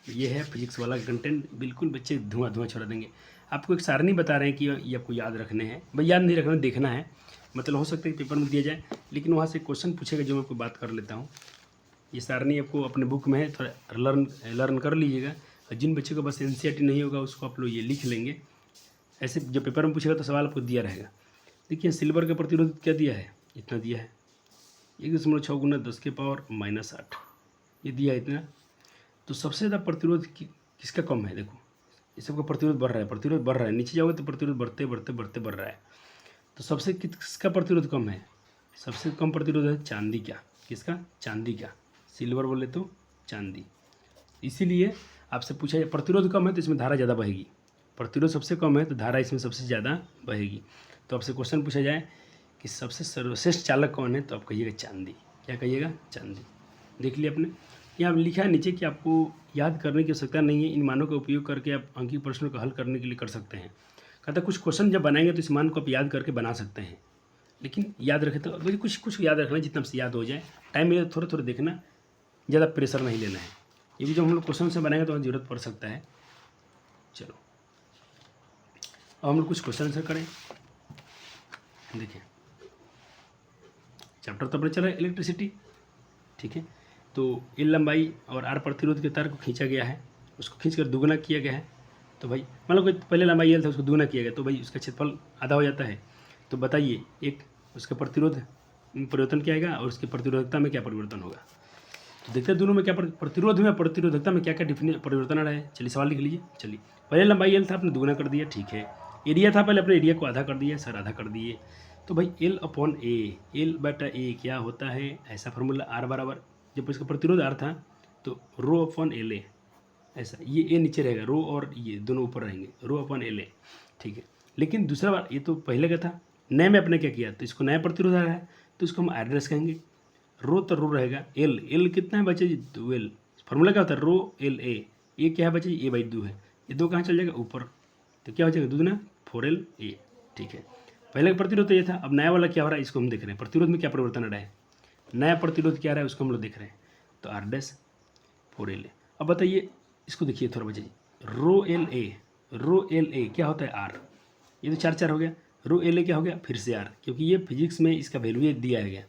Speaker 1: ये है फिजिक्स वाला कंटेंट, बिल्कुल बच्चे धुआं धुआं छोड़ा देंगे। आपको एक सारणी बता रहे हैं कि ये आपको याद रखने हैं, भाई याद नहीं रखना, देखना है, मतलब हो सकता है कि पेपर में दिया जाए, लेकिन वहाँ से क्वेश्चन पूछेगा जो मैं आपको बात कर लेता हूँ। ये सारणी आपको अपने बुक में है, थोड़ा लर्न कर लीजिएगा। और जिन बच्चों को बस NCERT नहीं होगा उसको आप लोग ये लिख लेंगे, ऐसे जब पेपर में पूछेगा तो सवाल आपको दिया रहेगा। देखिए सिल्वर का प्रतिरोध क्या दिया है, इतना दिया है, 1.6 गुना 10 के पावर -8, ये दिया है इतना। तो सबसे ज़्यादा प्रतिरोध किसका कम है, देखो इस सबका प्रतिरोध बढ़ रहा है, प्रतिरोध बढ़ रहा है, नीचे जाओगे तो प्रतिरोध बढ़ते बढ़ते बढ़ते बढ़ रहा है। तो सबसे किसका प्रतिरोध कम है, सबसे कम प्रतिरोध है चांदी का, किसका, चांदी का, सिल्वर बोले तो चांदी। इसीलिए आपसे पूछा जाए प्रतिरोध कम है तो इसमें धारा ज़्यादा बहेगी, प्रतिरोध सबसे कम है तो धारा इसमें सबसे ज़्यादा बहेगी। तो आपसे क्वेश्चन पूछा जाए कि सबसे सर्वश्रेष्ठ चालक कौन है, तो आप कहिएगा चांदी, क्या कहिएगा, चांदी। देख लिया आपने, यहाँ लिखा है नीचे कि आपको याद करने की आवश्यकता नहीं है, इन मानों का उपयोग करके आप अंकीय प्रश्नों को हल करने के लिए कर सकते हैं। कहता कुछ क्वेश्चन जब बनाएंगे तो इस मान को आप याद करके बना सकते हैं, लेकिन याद रखें तो मुझे कुछ याद रखना जितना से याद हो जाए, टाइम मिले थोड़ा थोड़ा देखना, ज़्यादा प्रेशर नहीं लेना है। ये भी जब हम लोग क्वेश्चन से बनाएंगे तो ज़रूरत पड़ सकता है। चलो अब हम लोग कुछ क्वेश्चन आंसर करें। देखिए चैप्टर तो अपने चला है इलेक्ट्रिसिटी, ठीक है। तो एल लंबाई और आर प्रतिरोध के तार को खींचा गया है, उसको खींचकर दुगना किया गया है। तो भाई मान लो कि पहले लंबाई एल था उसको दुगना किया गया, तो भाई उसका क्षेत्रफल आधा हो जाता है। तो बताइए एक उसका प्रतिरोध परिवर्तन क्या आएगा और उसकी प्रतिरोधकता में क्या परिवर्तन होगा। तो देखते हैं दोनों में क्या प्रतिरोध में प्रतिरोधकता में क्या क्या परिवर्तन आ रहा है। चलिए सवाल लिख लीजिए। चलिए पहले लंबाई एल था, आपने दुगना कर दिया, ठीक है। एरिया था, पहले अपने एरिया को आधा कर दिया, सर आधा कर दिए। तो भाई एल अपॉन ए, एल बटा ए क्या होता है, ऐसा फार्मूला। आर बराबर जब इसका प्रतिरोध आर था तो रो अपॉन एल ए, ऐसा, ये ए नीचे रहेगा, रो और ये दोनों ऊपर रहेंगे, रो अपॉन एल ए, ठीक है। लेकिन दूसरा बार ये तो पहले का था, नए में अपने क्या किया, तो इसको नया प्रतिरोध आ रहा है तो इसको हम आर डैश कहेंगे। रो तो रो रहेगा, एल एल कितना है बच्चे जी, 2L। फार्मूला क्या होता है, रो एल ए क्या है बच्चे जी, A/2 है। ये दो कहाँ चल जाएगा, ऊपर, तो क्या हो जाएगा, दूना 4L A, ठीक है। पहले का प्रतिरोध तो ये था, अब नया वाला क्या हो रहा है इसको हम देख रहे हैं, प्रतिरोध में क्या परिवर्तन आ रहा है, नया प्रतिरोध क्या आ रहा है उसको हम लोग देख रहे हैं। तो R डैश 4L A। अब बताइए इसको देखिए थोड़ा बच्चे, रो एल ए क्या होता है आर, ये तो 4 4 हो गया, रो एल ए क्या हो गया फिर से आर, क्योंकि ये फिजिक्स में इसका वैल्यू ये दिया गया।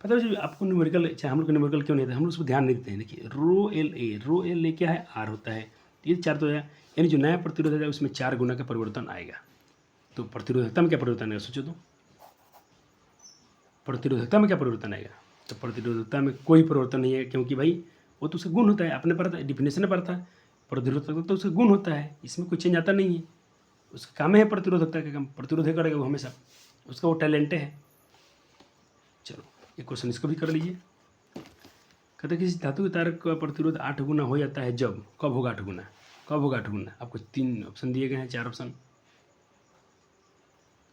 Speaker 1: पता है आपको न्यूमेरिकल, चाहे हम लोग को न्यूमेरिकल क्यों नहीं था, हम लोग उसको ध्यान नहीं देते हैं। देखिए रो एल ए क्या है आर होता है, तो ये 4 तो है, यानी जो नया प्रतिरोध है उसमें 4 गुना का परिवर्तन आएगा। तो प्रतिरोधकता में क्या परिवर्तन आएगा सोचो तो, प्रतिरोधकता में क्या परिवर्तन आएगा, तो प्रतिरोधकता में कोई परिवर्तन नहीं है, क्योंकि भाई वो तो उसका गुण होता है, अपने पर डिफिनेशन पर था, प्रतिरोधकता तो उसका गुण होता है, इसमें कोई चेंज आता नहीं है। उसका काम है प्रतिरोधकता का काम, प्रतिरोध करेगा वो हमेशा, उसका वो टैलेंट है। चलो एक क्वेश्चन इसको भी कर लीजिए। कहते किसी धातु के तार का प्रतिरोध 8 गुना हो जाता है जब, कब होगा 8 गुना, कब होगा 8 गुना। आपको 3 ऑप्शन दिए गए हैं, 4 ऑप्शन,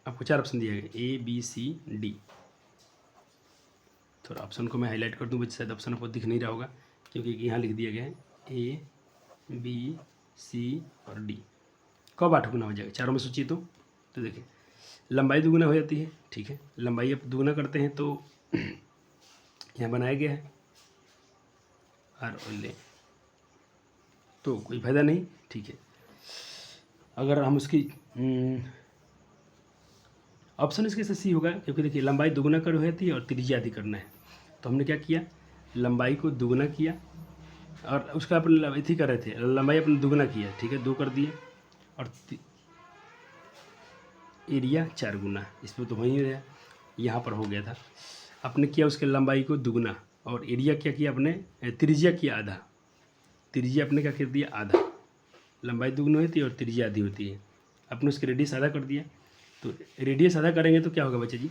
Speaker 1: आपको 4 ऑप्शन दिए गए, ए बी सी डी। थोड़ा ऑप्शन को मैं हाईलाइट कर दूँ बच्चे, शायद ऑप्शन आपको दिख नहीं रहा होगा, क्योंकि यहाँ लिख दिया गया है ए बी सी और डी। कब 8 गुना हो जाएगा, चारों में सोचिए तो देखिए लंबाई दुगुना हो जाती है, ठीक है, लंबाई अब दुगुना करते हैं तो यहाँ बनाया गया है आर और ले, तो कोई फायदा नहीं, ठीक है। अगर हम उसकी ऑप्शन इसके से सी होगा, क्योंकि देखिए लंबाई दुगुना कर हो जाती है और त्रिज्या आदि करना है, तो हमने क्या किया, लंबाई को दुगुना किया और उसका अपन इथी कर रहे थे, लंबाई अपने दुगुना किया, ठीक है, 2 कर दिए, और एरिया 4 गुना, इसमें तो वहीं रहा, यहाँ पर हो गया था, आपने किया उसके लंबाई को दुगुना और एरिया क्या किया अपने, त्रिज्या किया आधा, त्रिज्या अपने क्या कर दिया आधा, लंबाई दुगुनी होती है और त्रिज्या आधी होती है, आपने उसके रेडियस आधा कर दिया। तो रेडियस आधा करेंगे तो क्या होगा बच्चे जी,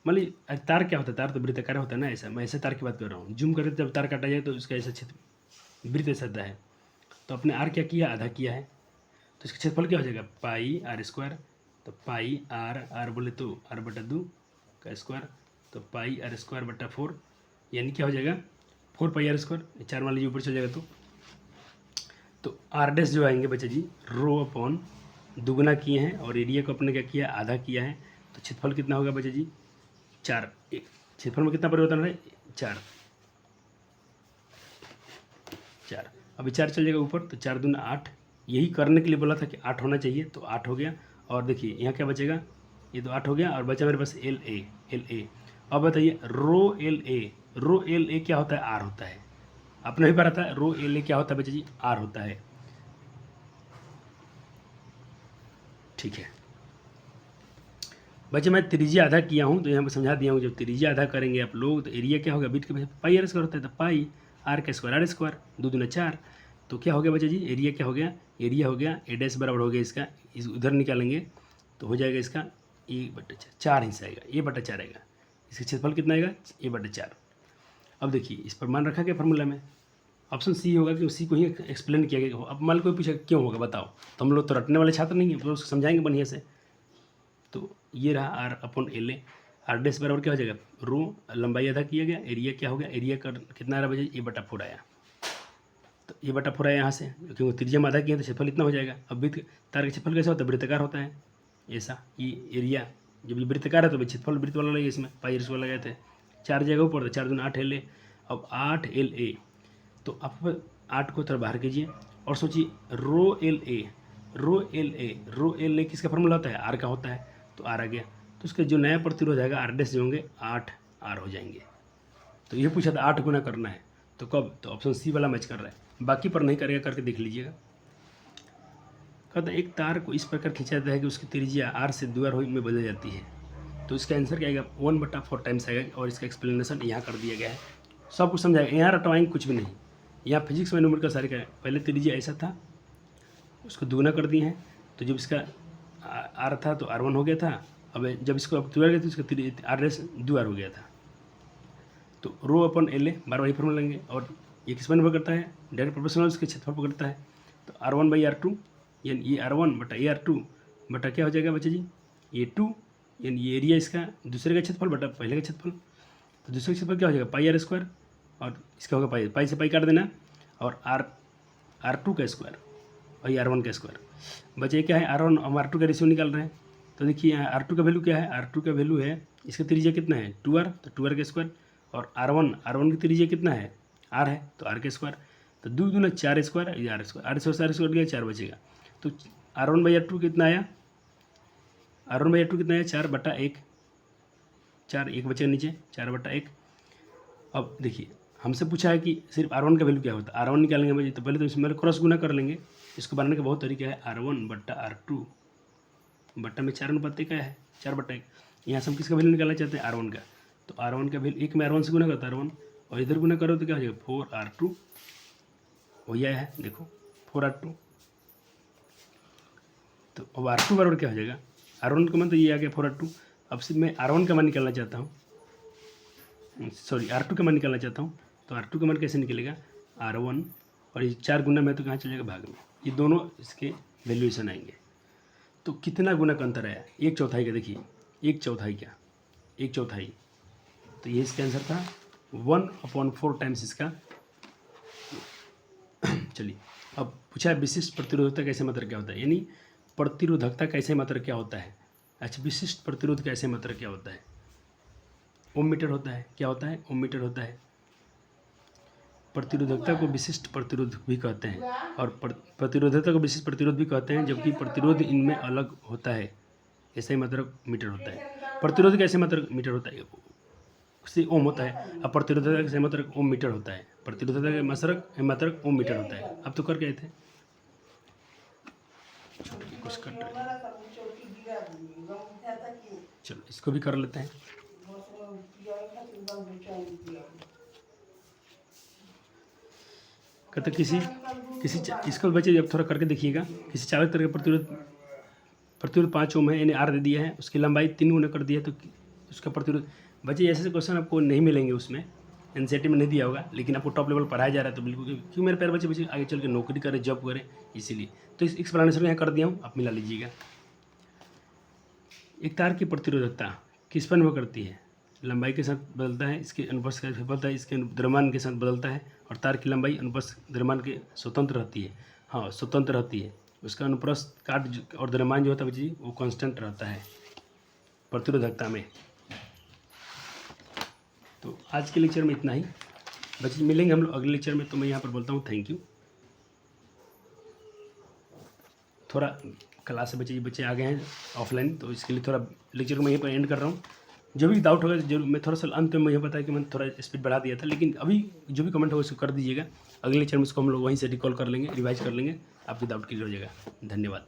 Speaker 1: मान लीजिए तार क्या होता है, तार तो वृत्ताकार होता है ना, ऐसा मैं ऐसे तार की बात कर रहा हूँ, जूम करते जब तार काटा जाए तो उसका ऐसा क्षेत्र वृत्त ऐसा है, तो अपने आर क्या किया आधा किया है, तो इसका क्षेत्रफल क्या हो जाएगा पाई आर स्क्वायर, तो पाई आर बोले तो आर बटा 2 का स्क्वायर, तो पाई आर स्क्वायर बटा 4, यानी क्या हो जाएगा 4 पाई आर स्क्वायर, 4 मान लीजिए ऊपर चल जाएगा, तो आर डैश जो आएंगे बच्चे जी रो अपॉन दुगुना किए हैं और एरिया को अपने क्या किया आधा किया है, तो क्षेत्रफल कितना होगा बच्चे जी 4, क्षेत्रफल में कितना परिवर्तन है 4, अभी 4 चल जाएगा ऊपर, तो 4 दूना 8, यही करने के लिए बोला था कि 8 होना चाहिए, तो 8 हो गया, और देखिए यहाँ क्या बचेगा, ये तो 8 हो गया, और बचा मेरे पास एल ए। अब बताइए रो एल ए क्या होता है आर होता है, आपने भी पढ़ा था, रो एल ए क्या होता है बच्चे जी आर होता है, ठीक है बच्चे। मैं त्रिज्या आधा किया हूँ तो यहाँ पर समझा दिया हूँ, जब त्रिज्या आधा करेंगे आप लोग तो एरिया क्या होगा, बीट के पाई आर स्क्वायर होता है, तो पाई आर का स्क्वायर आर स्क्वायर, 2 दूना 4, तो क्या हो गया बच्चे जी एरिया क्या हो गया, एरिया हो गया ए डैश बराबर हो गया इसका, इस उधर निकालेंगे तो हो जाएगा इसका ए बटा 4 हिस्सा आएगा, ए बटा 4 आएगा, इसका क्षेत्रफल कितना आएगा ए बटा 4। अब देखिए इस पर मान रखा गया फार्मूला में, ऑप्शन सी होगा कि उसी को ही एक्सप्लेन किया गया। अब मान कोई पूछा क्यों होगा बताओ, तो हम लोग तो रटने वाले छात्र नहीं हैं, तो उसको समझाएंगे बढ़िया से। तो ये रहा R upon L A, R dash बराबर क्या हो जाएगा रो, लंबाई आधा किया गया, एरिया क्या हो गया, एरिया का कितना आ रहा बजे ए बटा 4 आया, तो ए बटा 4 आया यहाँ से, क्योंकि त्रिज्या में आधा किया तो क्षेत्रफल इतना हो जाएगा। अब वृत्त तार का क्षेत्रफल कैसा होता है वृत्ताकार होता है, ऐसा ये एरिया जब ये वृत्ताकार है तो क्षेत्रफल वृत्त वाला लगे, इसमें पाई वाला लगाए थे, 4 जगह ऊपर, तो 4 दूना 8 एल ए, अब 8 एल ए, तो आप 8 को थोड़ा बाहर कीजिए और सोचिए रो एल ए किसका फॉर्मूला होता है आर का होता है, तो आर आ गया, तो उसके जो नया प्रतिरोध आएगा आर डैश जो होंगे 8 आर हो जाएंगे। तो ये पूछा था 8 गुना करना है, तो कब, तो ऑप्शन सी वाला मैच कर रहा है, बाकी पर नहीं करेगा, करके देख लीजिएगा। कहता एक तार को इस प्रकार खींचा जाता है कि उसकी त्रिज्या आर से 2 आर में बदल जाती है, तो इसका आंसर क्या आएगा 1/4 टाइम्स आएगा, और इसका एक्सप्लेनेशन यहाँ कर दिया गया है, सब कुछ समझाएगा, यहाँ रटवाएंगे कुछ भी नहीं, यहाँ फिजिक्स में न्यूमेरिकल सारे का पहले त्रिज्या ऐसा था उसको दुगुना कर दिए हैं, तो जब इसका आर था तो R1 हो गया था, अब जब इसको अब 2 आर गया तो इसका आर डैश 2 आर हो गया था, तो रो अपन एल ए बार वही फॉर्मूला लेंगे, और ये किस पर निर्भर करता है डायरेक्ट प्रोपोर्शनल उसके क्षेत्रफल पर करता है, तो R1/R2 यानी ये R1 बटा AR2 बटा क्या हो जाएगा बच्चे जी A2, यानी ये एरिया इसका दूसरे का क्षेत्रफल बटा पहले का क्षेत्रफल, तो दूसरे का क्षेत्रफल क्या हो जाएगा पाई आर स्क्वायर, और इसका होगा पाई से पाई काट देना, और R2 का स्क्वायर और R1 का स्क्वायर, बचे क्या है R1 हम R2 का रेशियो निकाल रहे हैं, तो देखिए यहाँ R2 का वैल्यू क्या है, R2 का वैल्यू है इसका त्रिज्या कितना है 2R, तो 2R का स्क्वायर, और R1 की त्रिज्या कितना है R है, तो R का स्क्वायर, तो 2 दूना 4 स्क्वायर, ये R square, R square 4 square गया 4 बचेगा। तो R1/R2 कितना आया, R1/R2 कितना आया 4/1, 4 1 बचेगा नीचे 4/1। अब देखिए हमसे पूछा है कि सिर्फ R1 का वैल्यू क्या होता है, R1 निकालेंगे भाई, तो पहले तो इसमें क्रॉस गुना कर लेंगे। इसको बनाने का बहुत तरीका है, R1/R2 बट्टा में 4 अनुपात का है 4/1। यहाँ से हम किसका वैल्यू निकालना चाहते हैं, R1 का, तो R1 का वैल्यू 1 में R1 से गुना करता है R1, और इधर गुना करो तो क्या हो जाएगा 4R2, वही आया है देखो 4R2। तो अब R2 बराबर क्या हो जाएगा, R1 का मान तो ये आ गया 4R2। अब सिर्फ मैं R1 का मान निकालना चाहता हूँ, सॉरी R2 का मान निकालना चाहता हूँ। तो R2 का मान कैसे निकलेगा, R1 और ये 4 गुना में तो कहाँ चलेगा भाग में, ये दोनों इसके वैल्यूएशन आएंगे। तो कितना गुना का अंतर आया, 1/4 का, देखिए 1/4 क्या, 1/4, तो ये इसका आंसर था 1/4 टाइम्स इसका। चलिए अब पूछा है विशिष्ट प्रतिरोधकता कैसे मात्रक क्या होता है, यानी प्रतिरोधकता कैसे मात्रक क्या होता है। अच्छा, विशिष्ट प्रतिरोध कैसे मात्रक क्या होता है, ओम मीटर होता है, क्या होता है, ओम मीटर होता है। प्रतिरोधकता को विशिष्ट प्रतिरोध भी कहते हैं, और प्रतिरोधकता को विशिष्ट प्रतिरोध भी कहते हैं, जबकि प्रतिरोध इनमें अलग होता है, ऐसे ही मात्रक मीटर होता है। प्रतिरोध कैसे मात्रक मीटर होता है, उससे ओम होता है। अब प्रतिरोधकता कैसे मात्रक ओम मीटर होता है, प्रतिरोधकता के मात्रक ओम मीटर होता है। अब तो कर गए थे, कुछ कट रहे, चलो इसको भी कर लेते हैं। कहते किसी इसको बच्चे जब थोड़ा करके देखिएगा, किसी चालक तरह का प्रतिरोध 5 ओम है, यानी R दे दिया है, उसकी लंबाई 3 गुना कर दिया, तो उसका प्रतिरोध बच्चे ऐसे क्वेश्चन आपको नहीं मिलेंगे, उसमें एनसीईआरटी में नहीं दिया होगा, लेकिन आपको टॉप लेवल पढ़ाया जा रहा है, तो बिल्कुल, क्योंकि मेरे प्यारे बच्चे आगे चल के नौकरी करें, जॉब करें, इसीलिए तो इस एक्सप्लेनेशन यहाँ कर दिया हूँ, आप मिला लीजिएगा। एक तार की प्रतिरोधकता किस पर निर्भर करती है, लंबाई के साथ बदलता है, इसके अनुप्रस्थ का बदलता है, इसके द्रव्यमान के साथ बदलता है, और तार की लंबाई अनुप्रस्थ द्रव्यमान के स्वतंत्र रहती है, हाँ स्वतंत्र रहती है, उसका अनुप्रस्थ काट और द्रव्यमान जो होता है बच्चे वो कांस्टेंट रहता है प्रतिरोधकता में। तो आज के लेक्चर में इतना ही बच्चे, मिलेंगे हम लोग अगले लेक्चर में। तो मैं यहाँ पर बोलता हूँ थैंक यू। थोड़ा क्लास से बच्चे आ गए हैं ऑफलाइन, तो इसके लिए थोड़ा लेक्चर को मैं यहीं पर एंड कर रहा हूँ। जो भी डाउट होगा जरूर, मैं थोड़ा सा अंत में मुझे पता है कि मैंने थोड़ा स्पीड बढ़ा दिया था, लेकिन अभी जो भी कमेंट होगा उसको कर दीजिएगा। अगले लेक्चर में इसको हम लोग वहीं से रिकॉल कर लेंगे, रिवाइज कर लेंगे, आपकी डाउट क्लियर हो जाएगा। धन्यवाद।